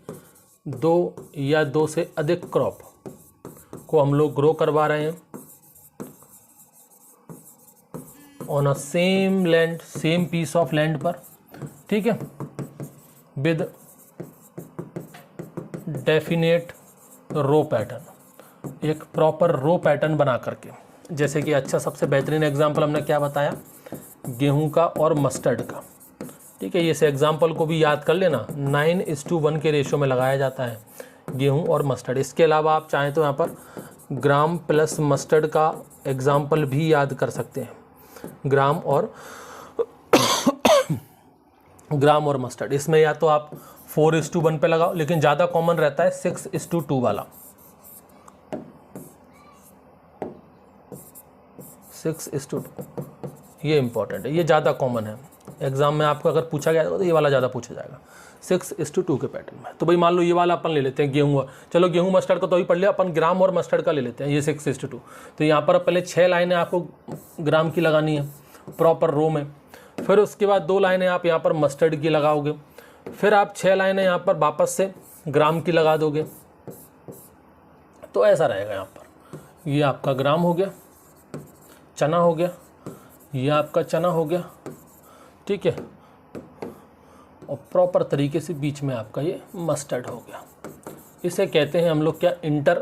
2 या 2 से अधिक क्रॉप को हम लोग ग्रो करवा रहे हैं on a same land, same piece of land पर, ठीक है, विद डेफिनेट रो पैटर्न, एक प्रॉपर रो पैटर्न बना करके। जैसे कि अच्छा, सबसे बेहतरीन एग्जांपल हमने क्या बताया, गेहूं का और मस्टर्ड का, ठीक है। इस एग्जांपल को भी याद कर लेना, 9:1 के रेशियो में लगाया जाता है गेहूं और मस्टर्ड। इसके अलावा आप चाहें तो यहाँ पर ग्राम प्लस मस्टर्ड का एग्जांपल भी याद कर सकते हैं, ग्राम और मस्टर्ड। इसमें या तो आप 4:1 पे लगाओ, लेकिन ज़्यादा कॉमन रहता है 6:2 वाला, 6:2, ये इंपॉर्टेंट है, ये ज़्यादा कॉमन है। एग्जाम में आपको अगर पूछा गया तो ये वाला ज़्यादा पूछा जाएगा, 6:2 के पैटर्न में। तो भाई मान लो ये वाला अपन ले लेते हैं गेहूँ, चलो गेहूँ मस्टर्ड का तो अभी पढ़ लिया, अपन ग्राम और मस्टर्ड का ले लेते हैं, ये 6:2। तो यहाँ पर पहले 6 लाइनें आपको ग्राम की लगानी है प्रॉपर रो में, फिर उसके बाद 2 लाइनें आप यहाँ पर मस्टर्ड की लगाओगे, फिर आप 6 लाइनें यहाँ पर वापस से ग्राम की लगा दोगे। तो ऐसा रहेगा यहाँ पर, ये आपका ग्राम हो गया, चना हो गया, ये आपका चना हो गया, ठीक है, और प्रॉपर तरीके से बीच में आपका ये मस्टर्ड हो गया। इसे कहते हैं हम लोग क्या, इंटर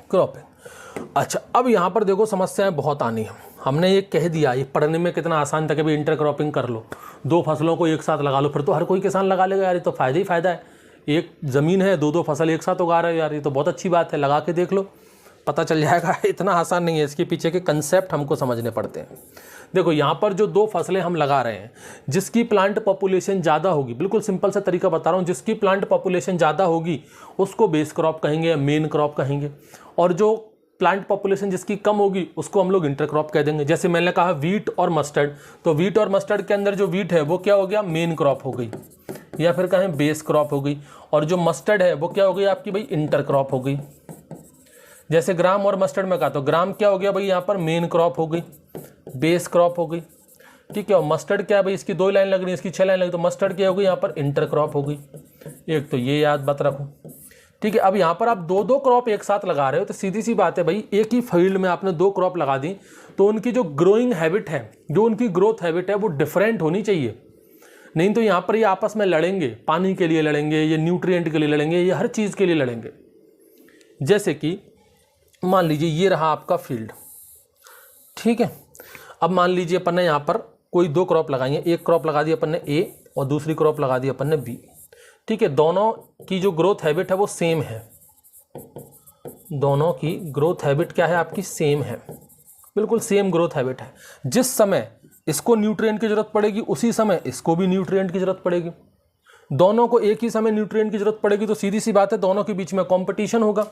क्रॉपिंग। अच्छा, अब यहाँ पर देखो समस्याएं बहुत आनी है। हमने ये कह दिया, ये पढ़ने में कितना आसान था कि भाई इंटर क्रॉपिंग कर लो, 2 फसलों को एक साथ लगा लो, फिर तो हर कोई किसान लगा लेगा यार, ये तो फ़ायदा ही फ़ायदा है। एक ज़मीन है, 2 फसल एक साथ उगा रहे हो यार, ये तो बहुत अच्छी बात है, लगा के देख लो, पता चल जाएगा। इतना आसान नहीं है, इसके पीछे के कंसेप्ट हमको समझने पड़ते हैं। देखो यहाँ पर जो 2 फसलें हम लगा रहे हैं, जिसकी प्लांट पॉपुलेशन ज़्यादा होगी, बिल्कुल सिंपल सा तरीका बता रहा हूँ, जिसकी प्लांट पॉपुलेशन ज़्यादा होगी उसको बेस क्रॉप कहेंगे या मेन क्रॉप कहेंगे, और जो प्लांट पॉपुलेशन जिसकी कम होगी उसको हम लोग इंटरक्रॉप कह देंगे। जैसे मैंने कहा वीट और मस्टर्ड, तो वीट और मस्टर्ड के अंदर जो वीट है वो क्या हो गया, मेन क्रॉप हो गई, या फिर कहें बेस क्रॉप हो गई, और जो मस्टर्ड है वो क्या हो गई आपकी भाई, इंटरक्रॉप हो गई। जैसे ग्राम और मस्टर्ड में कहा, तो ग्राम क्या हो गया भाई यहाँ पर, मेन क्रॉप हो गई, बेस क्रॉप हो गई, ठीक है। और मस्टर्ड क्या है भाई, इसकी 2 लाइन लग रही है, इसकी 6 लाइन लगी, तो mustard क्या हो गई यहाँ पर, इंटर क्रॉप हो गई। एक तो ये याद बात रखो, ठीक है। अब यहाँ पर आप 2-2 क्रॉप एक साथ लगा रहे हो, तो सीधी सी बात है भाई, एक ही फील्ड में आपने 2 क्रॉप लगा दी, तो उनकी जो ग्रोइंग हैबिट है, जो उनकी ग्रोथ हैबिट है, वो डिफरेंट होनी चाहिए। नहीं तो यहाँ पर ये आपस में लड़ेंगे, पानी के लिए लड़ेंगे, ये न्यूट्रिएंट के लिए लड़ेंगे, ये हर चीज़ के लिए लड़ेंगे। जैसे कि मान लीजिए ये रहा आपका फील्ड, ठीक है। अब मान लीजिए अपन ने यहाँ पर कोई 2 क्रॉप लगाई है, एक क्रॉप लगा दी अपन ने ए और दूसरी क्रॉप लगा दी अपन ने बी, ठीक है। दोनों की जो ग्रोथ हैबिट है वो सेम है, दोनों की ग्रोथ हैबिट क्या है आपकी, सेम है, बिल्कुल सेम ग्रोथ हैबिट है। जिस समय इसको न्यूट्रिएंट की जरूरत पड़ेगी उसी समय इसको भी न्यूट्रिएंट की जरूरत पड़ेगी। दोनों को एक ही समय न्यूट्रिएंट की जरूरत पड़ेगी, तो सीधी सी बात है दोनों के बीच में कंपटीशन होगा,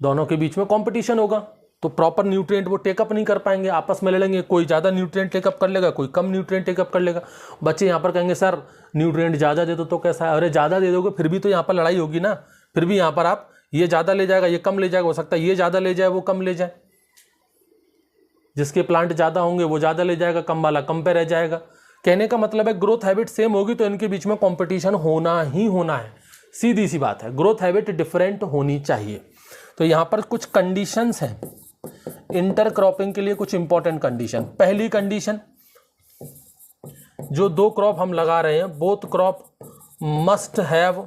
दोनों के बीच में कंपटीशन होगा, तो प्रॉपर न्यूट्रिएंट वो टेकअप नहीं कर पाएंगे, आपस में लड़ेंगे, कोई ज़्यादा न्यूट्रिएंट टेकअप कर लेगा, कोई कम न्यूट्रिएंट टेकअप कर लेगा। बच्चे यहाँ पर कहेंगे सर न्यूट्रिएंट ज़्यादा दे दो, तो कैसा है, अरे ज़्यादा दे दोगे फिर भी तो यहाँ पर लड़ाई होगी ना, फिर भी यहाँ पर आप ये ज़्यादा ले जाएगा, ये कम ले जाएगा, हो सकता है ये ज़्यादा ले जाए वो कम ले जाए, जिसके प्लांट ज़्यादा होंगे वो ज़्यादा ले जाएगा, कम वाला कम पे रह जाएगा। कहने का मतलब है ग्रोथ हैबिट सेम होगी तो इनके बीच में कॉम्पिटिशन होना ही होना है, सीधी सी बात है, ग्रोथ हैबिट डिफरेंट होनी चाहिए। तो यहाँ पर कुछ कंडीशंस हैं इंटरक्रॉपिंग के लिए, कुछ इंपॉर्टेंट कंडीशन। पहली कंडीशन, जो 2 क्रॉप हम लगा रहे हैं, both crop must have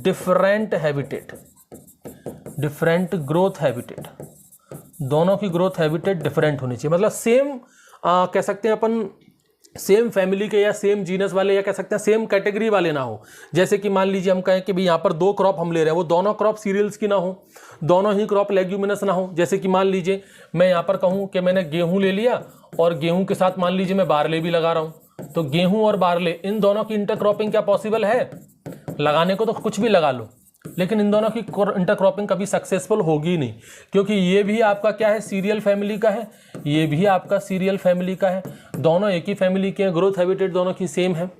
different habitat, different growth habitat, दोनों की ग्रोथ हैबिटेट डिफरेंट होनी चाहिए। मतलब सेम कह सकते हैं अपन सेम फैमिली के या सेम जीनस वाले या कह सकते हैं सेम कैटेगरी वाले ना हो। जैसे कि मान लीजिए हम कहें कि भाई यहाँ पर 2 क्रॉप हम ले रहे हैं, वो दोनों क्रॉप सीरियल्स की ना हो, दोनों ही क्रॉप लेग्यूमिनस ना हो। जैसे कि मान लीजिए मैं यहाँ पर कहूँ कि मैंने गेहूँ ले लिया और गेहूँ के साथ मान लीजिए मैं बारले भी लगा रहा हूँ, तो गेहूँ और बारले इन दोनों की इंटरक्रॉपिंग क्या पॉसिबल है? लगाने को तो कुछ भी लगा लो, लेकिन इन दोनों की इंटरक्रॉपिंग कभी सक्सेसफुल होगी नहीं, क्योंकि ये भी आपका क्या है, सीरियल फैमिली का है, ये भी आपका सीरियल फैमिली का है, दोनों एक ही फैमिली के हैं, ग्रोथ हैबिटेट दोनों की सेम है।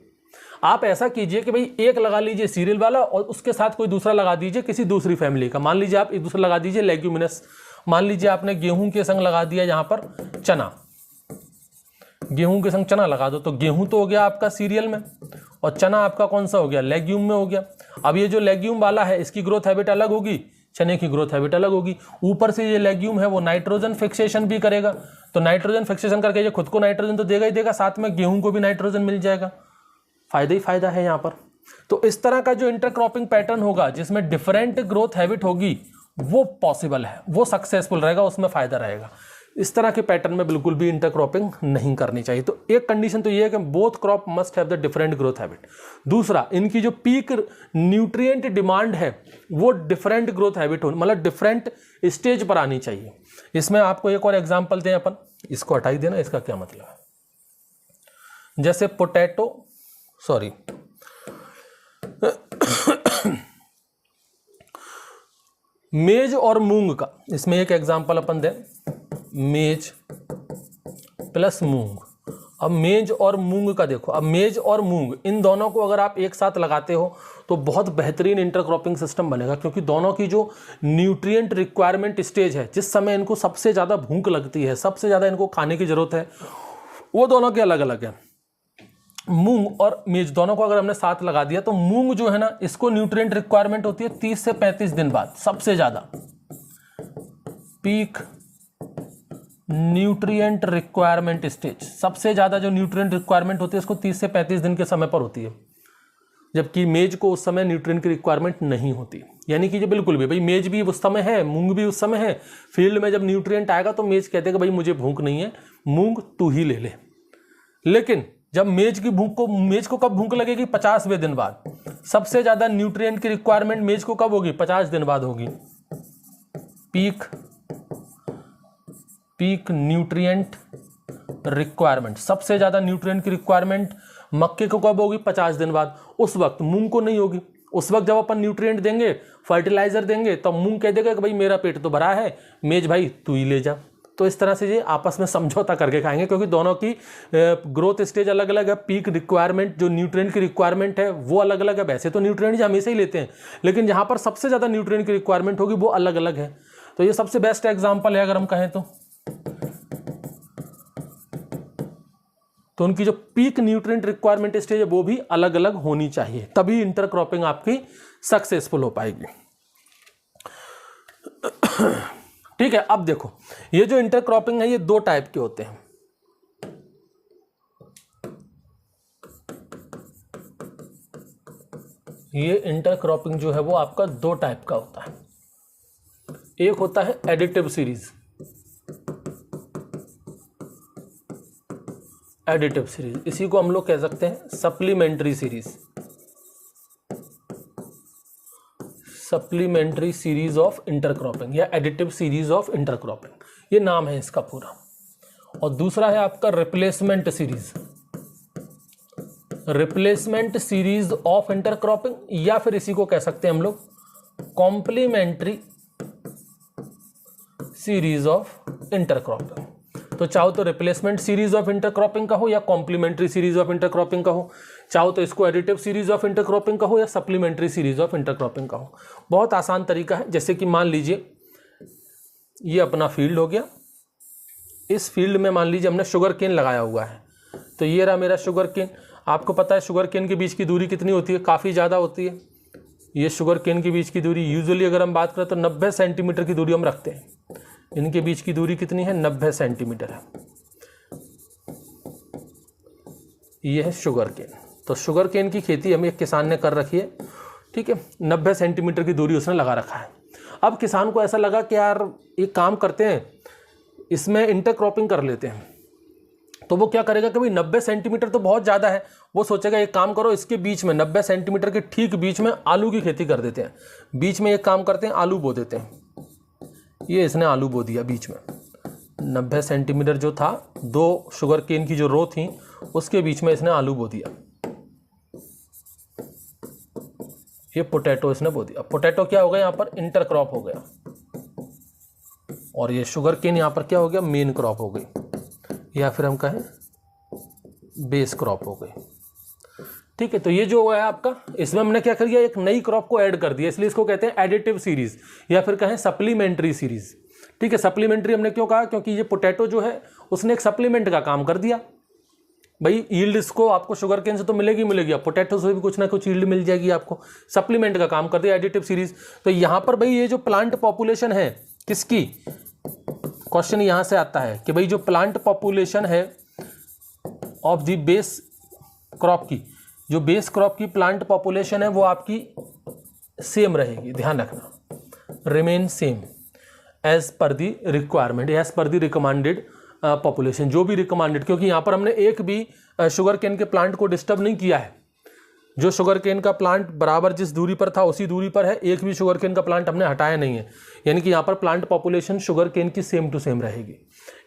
आप ऐसा कीजिए कि भाई एक लगा लीजिए सीरियल वाला और उसके साथ कोई दूसरा लगा दीजिए किसी दूसरी फैमिली का। मान लीजिए आप एक दूसरा लगा दीजिए लेग्यूमिनस, मान लीजिए आपने गेहूं के संग लगा दिया यहाँ पर चना, गेहूं के संग चना लगा दो, तो गेहूं तो हो गया आपका सीरियल में और चना आपका कौन सा हो गया, लेग्यूम में हो गया। अब ये जो लेग्यूम वाला है इसकी ग्रोथ हैबिट अलग होगी, चने की ग्रोथ हैबिट अलग होगी। ऊपर से ये लेग्यूम है वो नाइट्रोजन फिक्सेशन भी करेगा, तो नाइट्रोजन फिक्सेशन करके ये खुद को नाइट्रोजन तो देगा ही देगा, साथ में गेहूं को भी नाइट्रोजन मिल जाएगा। फायदा ही फायदा है यहाँ पर। तो इस तरह का जो इंटरक्रॉपिंग पैटर्न होगा जिसमें डिफरेंट ग्रोथ हैबिट होगी वो पॉसिबल है, वो सक्सेसफुल रहेगा, उसमें फायदा रहेगा। इस तरह के पैटर्न में बिल्कुल भी इंटरक्रॉपिंग नहीं करनी चाहिए। तो एक कंडीशन तो ये है कि both crop must have the different growth habit. दूसरा, इनकी जो पीक न्यूट्रिएंट डिमांड है वो डिफरेंट ग्रोथ हैबिट हो, मतलब डिफरेंट स्टेज पर आनी चाहिए। इसमें आपको एक और एग्जांपल दें अपन, इसको हटाई देना, इसका क्या मतलब है। जैसे पोटैटो, सॉरी मेज और मूंग का, इसमें एक एग्जांपल अपन दें, मेज प्लस मूंग। अब मेज और मूंग का देखो, अब मेज और मूंग इन दोनों को अगर आप एक साथ लगाते हो तो बहुत बेहतरीन इंटरक्रॉपिंग सिस्टम बनेगा, क्योंकि दोनों की जो न्यूट्रिएंट रिक्वायरमेंट स्टेज है, जिस समय इनको सबसे ज़्यादा भूख लगती है, सबसे ज़्यादा इनको खाने की ज़रूरत है, वो दोनों के अलग अलग है। मूंग और मेज दोनों को अगर हमने साथ लगा दिया तो मूंग जो है ना, इसको न्यूट्रिएंट रिक्वायरमेंट होती है 30 से 35 दिन बाद, सबसे ज़्यादा पीक न्यूट्रिएंट रिक्वायरमेंट स्टेज, सबसे ज़्यादा जो न्यूट्रिएंट रिक्वायरमेंट होती है इसको 30 से 35 दिन के समय पर होती है, जबकि मेज को उस समय न्यूट्रिएंट की रिक्वायरमेंट नहीं होती। यानी कि जो बिल्कुल भी, भाई मेज भी उस समय है, मूंग भी उस समय है, फील्ड में जब न्यूट्रिएंट आएगा तो मेज कहते हैं कि भाई मुझे भूख नहीं है, मूंग तू ही ले ले। लेकिन जब मेज को कब भूख लगेगी, 50वें दिन बाद। सबसे ज़्यादा न्यूट्रिएंट की रिक्वायरमेंट मेज को कब होगी, 50 दिन बाद होगी। पीक न्यूट्रिएंट रिक्वायरमेंट, सबसे ज़्यादा न्यूट्रिएंट की रिक्वायरमेंट मक्के को कब होगी, 50 दिन बाद। उस वक्त मूंग को नहीं होगी। उस वक्त जब अपन न्यूट्रिएंट देंगे, फर्टिलाइजर देंगे, तब मूंग कह देगा कि भाई मेरा पेट तो भरा है, मेज भाई तू ही ले जा। तो इस तरह से ये आपस में समझौता करके खाएंगे, क्योंकि दोनों की ग्रोथ स्टेज अलग अलग है, पीक रिक्वायरमेंट जो न्यूट्रिएंट की रिक्वायरमेंट है वो अलग अलग है। वैसे तो न्यूट्रिएंट हमेशा ही लेते हैं, लेकिन जहाँ पर सबसे ज़्यादा न्यूट्रिएंट की रिक्वायरमेंट होगी वो अलग अलग है। तो ये सबसे बेस्ट एग्जाम्पल है अगर हम कहें तो उनकी जो पीक न्यूट्रिएंट रिक्वायरमेंट स्टेज है वो भी अलग अलग होनी चाहिए, तभी इंटरक्रॉपिंग आपकी सक्सेसफुल हो पाएगी। ठीक है, अब देखो ये जो इंटरक्रॉपिंग है ये 2 टाइप के होते हैं। ये इंटरक्रॉपिंग जो है वो आपका 2 टाइप का होता है। एक होता है एडिटिव सीरीज, एडिटिव सीरीज, इसी को हम लोग कह सकते हैं supplementary series, supplementary series of intercropping या एडिटिव सीरीज ऑफ इंटरक्रॉपिंग, ये नाम है इसका पूरा। और दूसरा है आपका replacement series, replacement series of intercropping, या फिर इसी को कह सकते हैं हम लोग कॉम्प्लीमेंट्री सीरीज ऑफ इंटरक्रॉपिंग। तो चाहो तो रिप्लेसमेंट सीरीज ऑफ इंटरक्रॉपिंग कहो या कॉम्प्लीमेंट्री सीरीज ऑफ इंटरक्रॉपिंग कहो, चाहो तो इसको एडिटिव सीरीज ऑफ इंटरक्रॉपिंग कहो या सप्लीमेंट्री सीरीज ऑफ इंटरक्रॉपिंग कहो। बहुत आसान तरीका है। जैसे कि मान लीजिए ये अपना फील्ड हो गया, इस फील्ड में मान लीजिए हमने शुगर केन लगाया हुआ है, तो ये रहा मेरा शुगर केन। आपको पता है शुगर केन के बीच की दूरी कितनी होती है, काफ़ी ज़्यादा होती है। ये शुगर केन के बीच की दूरी यूजुअली अगर हम बात करें तो 90 सेंटीमीटर की दूरी हम रखते हैं। इनके बीच की दूरी कितनी है, 90 सेंटीमीटर है। ये है शुगर केन। तो शुगर केन की खेती हमें एक किसान ने कर रखी है, ठीक है, 90 सेंटीमीटर की दूरी उसने लगा रखा है। अब किसान को ऐसा लगा कि यार एक काम करते हैं, इसमें इंटरक्रॉपिंग कर लेते हैं। तो वो क्या करेगा कि भाई 90 सेंटीमीटर तो बहुत ज़्यादा है, वो सोचेगा एक काम करो इसके बीच में 90 सेंटीमीटर के ठीक बीच में आलू की खेती कर देते हैं, बीच में एक काम करते हैं आलू बो देते हैं। ये इसने आलू बो दिया बीच में, 90 सेंटीमीटर जो था, 2 शुगर केन की जो रो थी उसके बीच में इसने आलू बो दिया। ये पोटैटो इसने बो दिया। पोटैटो क्या हो गया यहाँ पर, इंटरक्रॉप हो गया, और ये शुगर केन यहाँ पर क्या हो गया, मेन क्रॉप हो गई, या फिर हम कहें बेस क्रॉप हो गई। ठीक है, तो ये जो है आपका, इसमें हमने क्या कर दिया, एक नई क्रॉप को ऐड कर दिया, इसलिए इसको कहते हैं एडिटिव सीरीज या फिर कहें सप्लीमेंट्री सीरीज। ठीक है, सप्लीमेंट्री हमने क्यों कहा, क्योंकि ये पोटैटो जो है उसने एक सप्लीमेंट का काम कर दिया। भाई यील्ड इसको आपको शुगर केन से तो मिलेगी मिलेगी, अब पोटैटो से भी कुछ ना कुछ यील्ड मिल जाएगी आपको, सप्लीमेंट का काम कर दिया, एडिटिव सीरीज। तो यहाँ पर भाई ये जो प्लांट पॉपुलेशन है किसकी, क्वेश्चन यहां से आता है कि भाई जो प्लांट पॉपुलेशन है ऑफ द बेस क्रॉप की, जो बेस क्रॉप की प्लांट पॉपुलेशन है वो आपकी सेम रहेगी, ध्यान रखना, remain same as per the requirement, as per the recommended population, जो भी रिकमेंडेड, क्योंकि यहां पर हमने एक भी शुगर केन के प्लांट को डिस्टर्ब नहीं किया है। जो शुगर केन का प्लांट बराबर जिस दूरी पर था उसी दूरी पर है, एक भी शुगर केन का प्लांट हमने हटाया नहीं है, यानी कि यहाँ पर प्लांट पॉपुलेशन शुगर केन की सेम टू सेम रहेगी।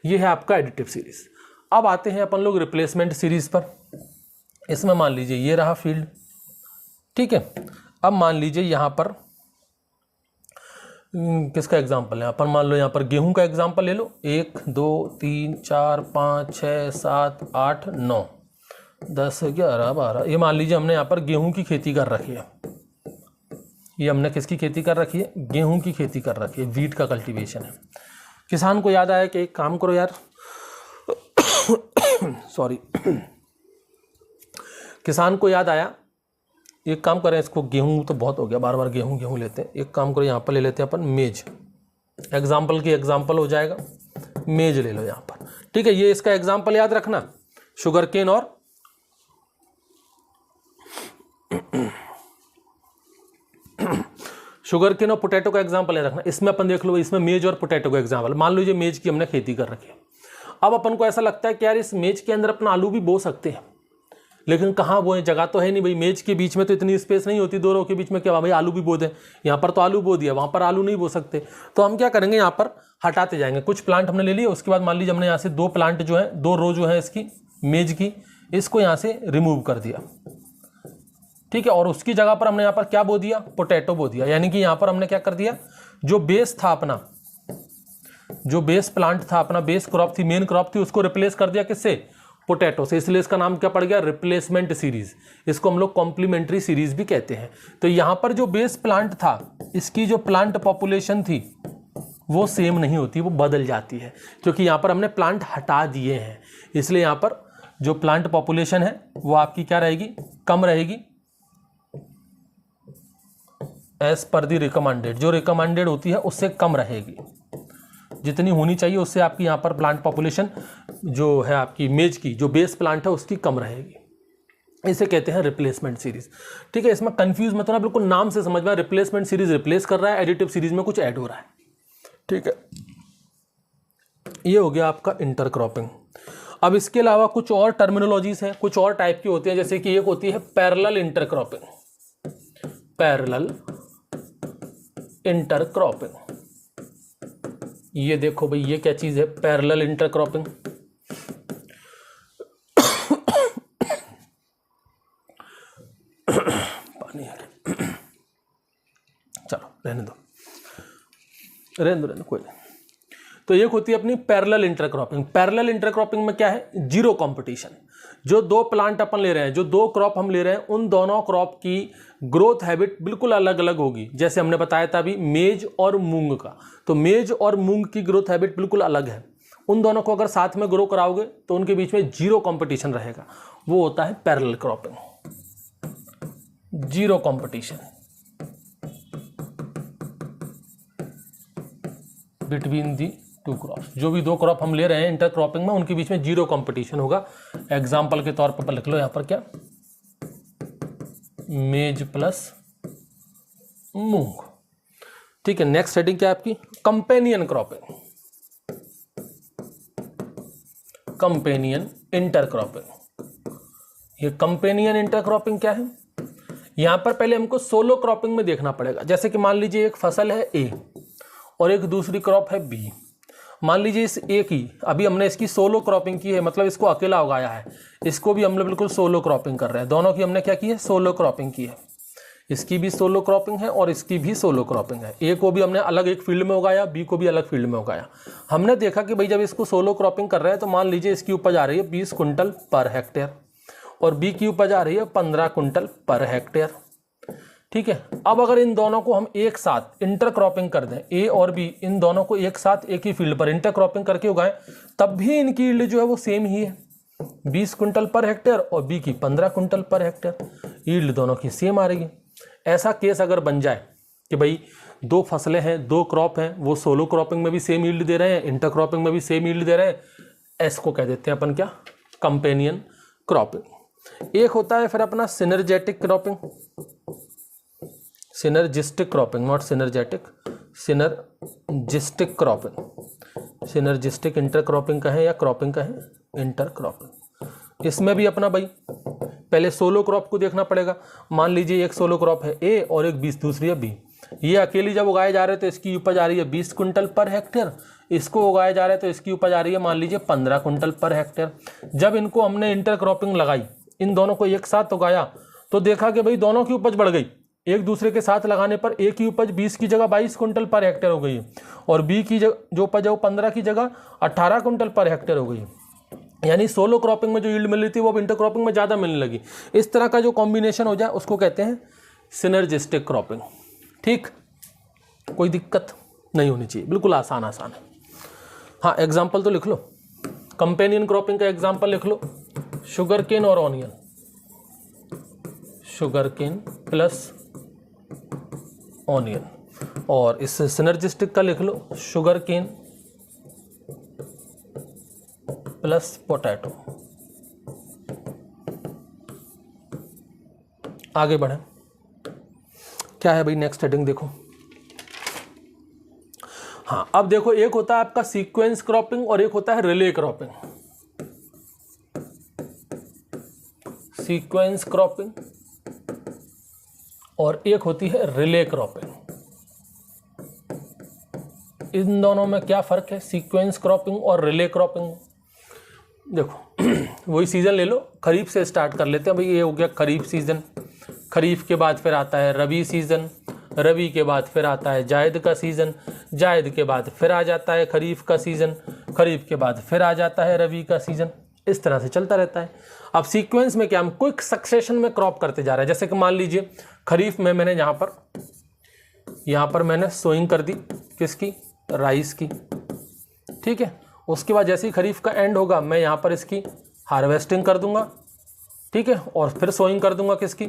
ये है आपका एडिटिव सीरीज। अब आते हैं अपन लोग रिप्लेसमेंट सीरीज पर। इसमें मान लीजिए ये रहा फील्ड, ठीक है। अब मान लीजिए यहाँ पर किसका एग्जाम्पल है, अपन मान लो यहाँ पर गेहूं का एग्जाम्पल ले लो, 1 2 3 4 5 6 7 8 9 10 11 12, ये मान लीजिए हमने यहाँ पर गेहूं की खेती कर रखी है। ये हमने किसकी खेती कर रखी है, गेहूं की खेती कर रखी है, वीट का कल्टीवेशन है। किसान को याद आया कि एक काम करो यार सॉरी किसान को याद आया, एक काम करें, इसको गेहूं तो बहुत हो गया, बार बार गेहूं गेहूं लेते हैं, एक काम करो यहाँ पर ले लेते हैं अपन मेज, एग्जाम्पल की एग्जाम्पल हो जाएगा, मेज ले लो यहाँ पर। ठीक है, ये इसका एग्जाम्पल याद रखना, शुगर केन और शुगर केन और पोटैटो का एग्जाम्पल याद रखना। इसमें अपन देख लो, इसमें मेज और पोटैटो का एग्जाम्पल, मान लीजिए मेज की हमने खेती कर रखी है। अब अपन को ऐसा लगता है कि यार इस मेज के अंदर अपना आलू भी बो सकते हैं, लेकिन कहाँ बोए, जगह तो है नहीं भाई, मेज के बीच में तो इतनी स्पेस नहीं होती, 2 रो के बीच में क्या भाई आलू भी बो दें, यहाँ पर तो आलू बो दिया, वहाँ पर आलू नहीं बो सकते, तो हम क्या करेंगे, यहाँ पर हटाते जाएंगे। कुछ प्लांट हमने ले लिए, उसके बाद मान लीजिए हमने यहाँ से 2 प्लांट जो है, 2 रो जो है इसकी मेज की, इसको यहाँ से रिमूव कर दिया। ठीक है, और उसकी जगह पर हमने यहाँ पर क्या बो दिया, पोटैटो बो दिया, यानी कि यहाँ पर हमने क्या कर दिया, जो बेस था अपना, जो बेस प्लांट था अपना, बेस क्रॉप थी, मेन क्रॉप थी, उसको रिप्लेस कर दिया किससे, पोटैटो से। इसलिए इसका नाम क्या पड़ गया, रिप्लेसमेंट सीरीज। इसको हम लोग कॉम्प्लीमेंट्री सीरीज भी कहते हैं। तो यहां पर जो बेस प्लांट था, इसकी जो प्लांट पॉपुलेशन थी वो सेम नहीं होती, वो बदल जाती है, क्योंकि यहां पर हमने प्लांट हटा दिए हैं। इसलिए यहां पर जो प्लांट पॉपुलेशन है वो आपकी क्या रहेगी, कम रहेगी, एज पर दी रिकमेंडेड, जो रिकमेंडेड होती है उससे कम रहेगी, जितनी होनी चाहिए उससे आपकी यहाँ पर प्लांट पॉपुलेशन जो है आपकी मेज की, जो बेस प्लांट है उसकी कम रहेगी। इसे कहते हैं रिप्लेसमेंट सीरीज। ठीक है, इसमें कंफ्यूज मत होना, बिल्कुल नाम से समझ में, रिप्लेसमेंट सीरीज रिप्लेस कर रहा है, एडिटिव सीरीज में कुछ ऐड हो रहा है। ठीक है, ये हो गया आपका इंटरक्रॉपिंग। अब इसके अलावा कुछ और टर्मिनोलॉजीज हैं, कुछ और टाइप की होती हैं, जैसे कि एक होती है पैरेलल इंटरक्रॉपिंग, पैरेलल इंटरक्रॉपिंग। ये देखो भाई, ये क्या चीज है, पैरेलल इंटरक्रॉपिंग। पानी है, चलो रहने दो, कोई नहीं। तो एक होती है अपनी पैरेलल इंटरक्रॉपिंग। पैरेलल इंटरक्रॉपिंग में क्या है, जीरो कंपटीशन। जो 2 प्लांट अपन ले रहे हैं, जो 2 क्रॉप हम ले रहे हैं, उन दोनों क्रॉप की ग्रोथ हैबिट बिल्कुल अलग अलग होगी। जैसे हमने बताया था अभी मेज और मूंग का, तो मेज और मूंग की ग्रोथ हैबिट बिल्कुल अलग है। उन दोनों को अगर साथ में ग्रो कराओगे तो उनके बीच में जीरो कंपटीशन रहेगा, वो होता है parallel cropping, zero competition between the 2 crops. जो भी 2 क्रॉप हम ले रहे हैं इंटरक्रॉपिंग में, उनके बीच में जीरो कंपटीशन होगा। एग्जाम्पल के तौर पर लिख लो यहां पर क्या, मेज प्लस मूंग। ठीक है, नेक्स्ट हेडिंग क्या है आपकी, कंपेनियन क्रॉपिंग। Companion intercropping. ये कंपेनियन इंटरक्रॉपिंग क्या है? यहाँ पर पहले हमको सोलो क्रॉपिंग में देखना पड़ेगा। जैसे कि मान लीजिए एक फसल है ए और एक दूसरी क्रॉप है बी। मान लीजिए इस ए की अभी हमने इसकी सोलो क्रॉपिंग की है, मतलब इसको अकेला उगाया है। इसको भी हमने बिल्कुल सोलो क्रॉपिंग कर रहे हैं। दोनों की हमने क्या की है? सोलो क्रॉपिंग की है। इसकी भी सोलो क्रॉपिंग है और इसकी भी सोलो क्रॉपिंग है। ए को भी हमने अलग एक फील्ड में उगाया, बी को भी अलग फील्ड में उगाया। हमने देखा कि भाई जब इसको सोलो क्रॉपिंग कर रहे हैं तो मान लीजिए इसकी उपज आ रही है 20 कुंटल पर हेक्टेयर और बी की उपज आ रही है 15 कुंटल पर हेक्टेयर। ठीक है, अब अगर इन दोनों को हम एक साथ इंटरक्रॉपिंग कर दें, ए और बी इन दोनों को एक साथ एक ही फील्ड पर इंटरक्रॉपिंग करके उगाएं, तब भी इनकी यील्ड जो है वो सेम ही है, 20 कुंटल पर हेक्टेयर और बी की 15 कुंटल पर हेक्टेयर। यील्ड दोनों की सेम आ रही है। ऐसा केस अगर बन जाए कि भाई दो फसलें हैं, दो क्रॉप हैं, वो सोलो क्रॉपिंग में भी सेम यील्ड दे रहे हैं, इंटरक्रॉपिंग में भी सेम यील्ड दे रहे हैं, इसको कह देते हैं अपन क्या? Companion cropping. एक होता है फिर अपना synergetic cropping, synergistic cropping, not synergetic, synergistic cropping. Synergistic intercropping का है या क्रॉपिंग का है? इंटरक्रॉपिंग। इसमें भी अपना भाई पहले सोलो क्रॉप को देखना पड़ेगा। मान लीजिए एक सोलो क्रॉप है ए और एक दूसरी है बी। ये अकेली जब उगाए जा रहे तो इसकी उपज आ रही है 20 कुंटल पर हेक्टेयर, इसको उगाया जा रहा है तो इसकी उपज आ रही है मान लीजिए 15 कुंटल पर हेक्टेयर। जब इनको हमने इंटरक्रॉपिंग लगाई, इन दोनों को एक साथ उगाया, तो देखा कि भाई दोनों की उपज बढ़ गई। एक दूसरे के साथ लगाने पर ए की उपज 20 की जगह 22 कुंटल पर हेक्टेयर हो गई है और बी की जो उपज है वो 15 की जगह 18 कुंटल पर हेक्टेयर हो गई है। यानी सोलो क्रॉपिंग में जो यील्ड मिल रही थी वो इंटरक्रॉपिंग में ज़्यादा मिलने लगी। इस तरह का जो कॉम्बिनेशन हो जाए उसको कहते हैं सिनर्जिस्टिक क्रॉपिंग। ठीक, कोई दिक्कत नहीं होनी चाहिए, बिल्कुल आसान है। हाँ, एग्जाम्पल तो लिख लो। कंपेनियन क्रॉपिंग का एग्जाम्पल लिख लो, शुगर केन और onion. Sugarcane plus onion. और इस सिनर्जिस्टिक का लिख लो, शुगर केन प्लस पोटैटो। आगे बढ़े, क्या है भाई नेक्स्ट हेडिंग देखो। हाँ, अब देखो, एक होता है आपका सीक्वेंस क्रॉपिंग और एक होता है रिले क्रॉपिंग। सीक्वेंस क्रॉपिंग और एक होती है रिले क्रॉपिंग। इन दोनों में क्या फर्क है? सीक्वेंस क्रॉपिंग और रिले क्रॉपिंग। देखो वही सीजन ले लो, खरीफ से स्टार्ट कर लेते हैं भाई। ये हो गया खरीफ सीजन, खरीफ के बाद फिर आता है रबी सीजन, रबी के बाद फिर आता है जायद का सीजन, जायद के बाद फिर आ जाता है खरीफ का सीजन, खरीफ के बाद फिर आ जाता है रबी का सीजन। इस तरह से चलता रहता है। अब सीक्वेंस में क्या, हम क्विक सक्सेशन में क्रॉप करते जा रहे हैं। जैसे कि मान लीजिए खरीफ में मैंने यहाँ पर मैंने सोइंग कर दी, किसकी? राइस की। ठीक है, उसके बाद जैसे ही खरीफ का एंड होगा मैं यहाँ पर इसकी हार्वेस्टिंग कर दूंगा। ठीक है, और फिर सोइंग कर दूंगा किसकी?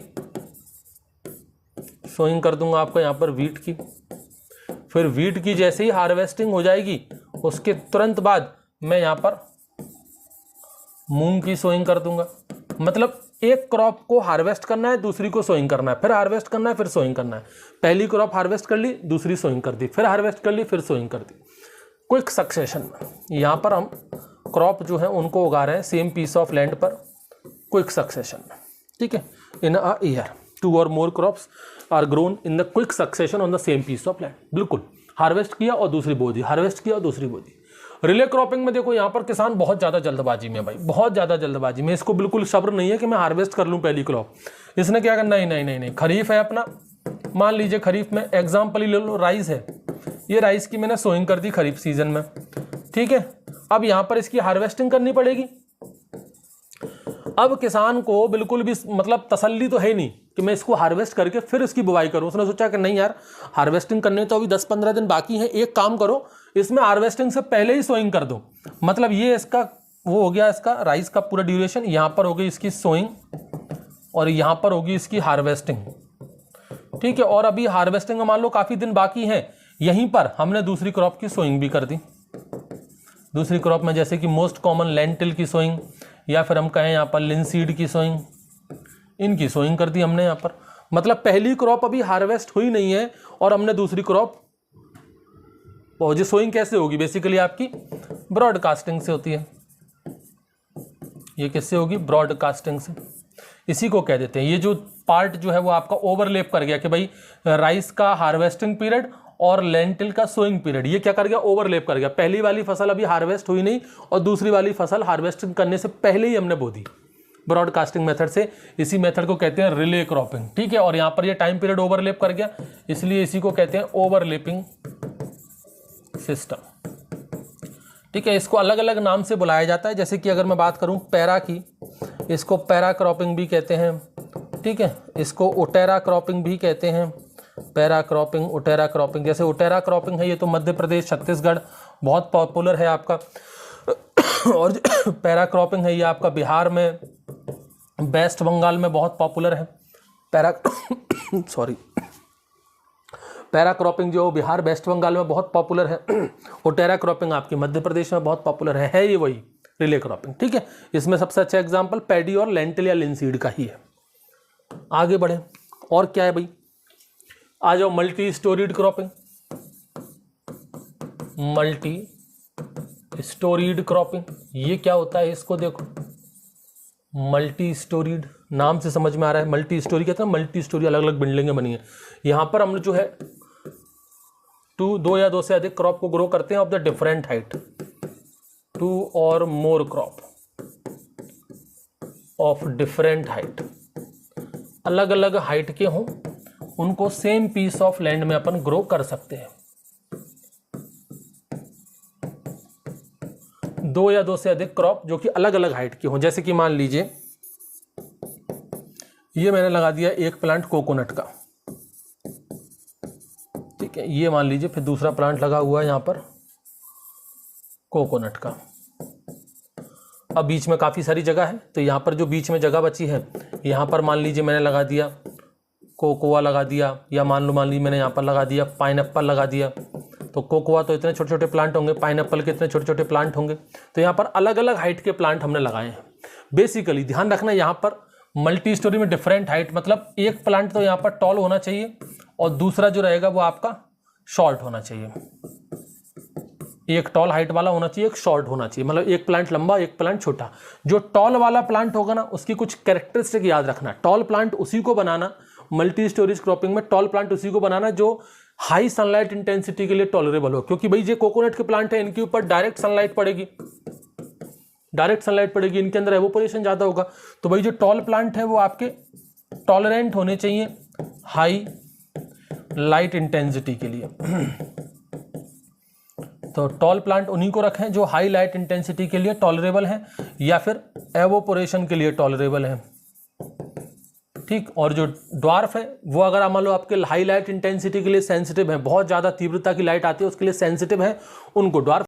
सोइंग कर दूंगा आपको यहाँ पर वीट की। फिर वीट की जैसे ही हार्वेस्टिंग हो जाएगी उसके तुरंत बाद मैं यहाँ पर मूंग की सोइंग कर दूंगा। मतलब एक क्रॉप को हार्वेस्ट करना है, दूसरी को सोइंग करना है, फिर हार्वेस्ट करना है, फिर सोइंग करना है। पहली क्रॉप हार्वेस्ट कर ली, दूसरी सोइंग कर दी, फिर हार्वेस्ट कर ली, फिर सोइंग कर दी, क्विक सक्सेशन में। यहाँ पर हम क्रॉप जो है उनको उगा रहे हैं सेम पीस ऑफ लैंड पर क्विक सक्सेशन में। ठीक है, इन अ ईयर 2 और more crops are grown in the quick succession on the same piece of land. बिल्कुल, हार्वेस्ट किया और दूसरी बो दी, हार्वेस्ट किया और दूसरी बो दी। रिले क्रॉपिंग में देखो यहाँ पर किसान बहुत ज़्यादा जल्दबाजी में, भाई बहुत ज़्यादा जल्दबाजी में। इसको बिल्कुल सब्र नहीं है कि मैं हार्वेस्ट कर लूँ पहली क्रॉप। इसने क्या करना, नहीं, खरीफ है अपना, मान लीजिए खरीफ में एग्जाम्पल ही ले लो, राइस है। ये राइस की मैंने सोइंग कर दी खरीफ सीजन में। ठीक है, अब यहाँ पर इसकी हार्वेस्टिंग करनी पड़ेगी। अब किसान को बिल्कुल भी मतलब तसल्ली तो है नहीं कि मैं इसको हार्वेस्ट करके फिर इसकी बुवाई करूं। उसने सोचा कि नहीं यार, हार्वेस्टिंग करने तो अभी 10-15 दिन बाकी हैं, एक काम करो इसमें हार्वेस्टिंग से पहले ही सोइंग कर दो। मतलब ये इसका वो हो गया, इसका राइस का पूरा ड्यूरेशन। यहाँ पर होगी इसकी सोइंग और यहाँ पर होगी इसकी हार्वेस्टिंग। ठीक है, और अभी हार्वेस्टिंग मान लो काफ़ी दिन बाकी हैं, यहीं पर हमने दूसरी क्रॉप की सोइंग भी कर दी। दूसरी क्रॉप में जैसे कि मोस्ट कॉमन लेंटिल की सोइंग, या फिर हम कहें यहाँ पर लिनसीड की सोइंग, इनकी सोइंग कर दी हमने यहाँ पर। मतलब पहली क्रॉप अभी हार्वेस्ट हुई नहीं है और हमने दूसरी क्रॉप, जो सोइंग कैसे होगी बेसिकली आपकी ब्रॉडकास्टिंग से होती है। ये किससे होगी? ब्रॉडकास्टिंग से। इसी को कह देते हैं, ये जो पार्ट जो है वो आपका ओवरलैप कर गया कि भाई राइस का हार्वेस्टिंग पीरियड और लेंटिल का सोइंग पीरियड, ये क्या कर गया? ओवरलैप कर गया। पहली वाली फसल अभी हार्वेस्ट हुई नहीं और दूसरी वाली फसल हार्वेस्टिंग करने से पहले ही हमने बो दी ब्रॉडकास्टिंग मेथड से। इसी मेथड को कहते हैं रिले क्रॉपिंग, ठीक है। और यहाँ पर ये टाइम पीरियड ओवरलैप कर गया, इसलिए इसी को कहते हैं ओवरलैपिंग सिस्टम, ठीक है। इसको अलग अलग नाम से बुलाया जाता है, जैसे कि अगर मैं बात करूं पैरा की, इसको पैरा क्रॉपिंग भी कहते हैं, ठीक है। इसको ओटेरा क्रॉपिंग भी कहते हैं, पैरा क्रॉपिंग, ओटेरा क्रॉपिंग। जैसे ओटेरा क्रॉपिंग है ये तो मध्य प्रदेश, छत्तीसगढ़ बहुत पॉपुलर है आपका, और पैरा क्रॉपिंग है ये आपका बिहार में, वेस्ट बंगाल में बहुत पॉपुलर है। पैरा क्रॉपिंग जो बिहार वेस्ट बंगाल में बहुत पॉपुलर है, ओटेरा क्रॉपिंग आपकी मध्य प्रदेश में बहुत पॉपुलर है ये वही रिले क्रॉपिंग, ठीक है। इसमें सबसे अच्छा एग्जांपल पैडी और लेंटिल या लिनसीड का ही है। आगे बढ़े, और क्या है भाई? आ जाओ multi storeyed cropping. Multi storeyed cropping ये क्या होता है? इसको देखो, मल्टी स्टोरीड नाम से समझ में आ रहा है। मल्टी स्टोरी कहते हैं, मल्टी स्टोरी अलग अलग बिल्डिंगें बनी है। यहाँ पर हम जो है दो या दो से अधिक क्रॉप को ग्रो करते हैं ऑफ द डिफरेंट हाइट, 2 और more crop of different height, अलग अलग हाइट के हों, उनको सेम पीस ऑफ लैंड में अपन ग्रो कर सकते हैं। 2 या 2 से अधिक क्रॉप जो कि अलग अलग हाइट के हों। जैसे कि मान लीजिए ये मैंने लगा दिया एक प्लांट कोकोनट का, ठीक है। ये मान लीजिए फिर दूसरा प्लांट लगा हुआ है यहाँ पर कोकोनट का। अब बीच में काफ़ी सारी जगह है, तो यहाँ पर जो बीच में जगह बची है, यहाँ पर मान लीजिए मैंने लगा दिया कोकोआ लगा दिया, या मान लीजिए मैंने यहाँ पर लगा दिया पाइनएप्पल लगा दिया। तो कोकोआ तो इतने छोटे छोटे प्लांट होंगे, पाइनएप्पल के इतने छोटे छोटे प्लांट होंगे। तो यहाँ पर अलग अलग हाइट के प्लांट हमने लगाए हैं। बेसिकली ध्यान रखना यहाँ पर मल्टी स्टोरी में डिफरेंट हाइट, मतलब एक प्लांट तो यहाँ पर टॉल होना चाहिए और दूसरा जो रहेगा वो आपका शॉर्ट होना चाहिए। एक टॉल हाइट वाला होना चाहिए, एक शॉर्ट होना चाहिए, मतलब एक प्लांट लंबा एक प्लांट छोटा। जो टॉल वाला प्लांट होगा ना उसकी कुछ कैरेक्टरिस्टिक याद रखना। टॉल प्लांट उसी को बनाना, मल्टी स्टोरेज क्रॉपिंग में टॉल प्लांट उसी को बनाना जो हाई सनलाइट इंटेंसिटी के लिए टॉलरेबल हो, क्योंकि भाई ये कोकोनट के प्लांट है, इनके ऊपर डायरेक्ट सनलाइट पड़ेगी, इनके अंदर एवोपोरेशन ज़्यादा होगा। तो भाई जो टॉल प्लांट है वो आपके टॉलरेंट होने चाहिए हाई लाइट इंटेंसिटी के लिए। तो टॉल प्लांट उन्हीं को रखें जो हाई लाइट इंटेंसिटी के लिए टॉलरेबल हैं या फिर एवोपोरेशन के लिए टॉलरेबल हैं, ठीक। और जो ड्वार्फ है वो अगर मान लो आपके हाई लाइट इंटेंसिटी के लिए सेंसिटिव है, बहुत ज़्यादा तीव्रता की लाइट आती है उसके लिए सेंसिटिव है, उनको ड्वार्फ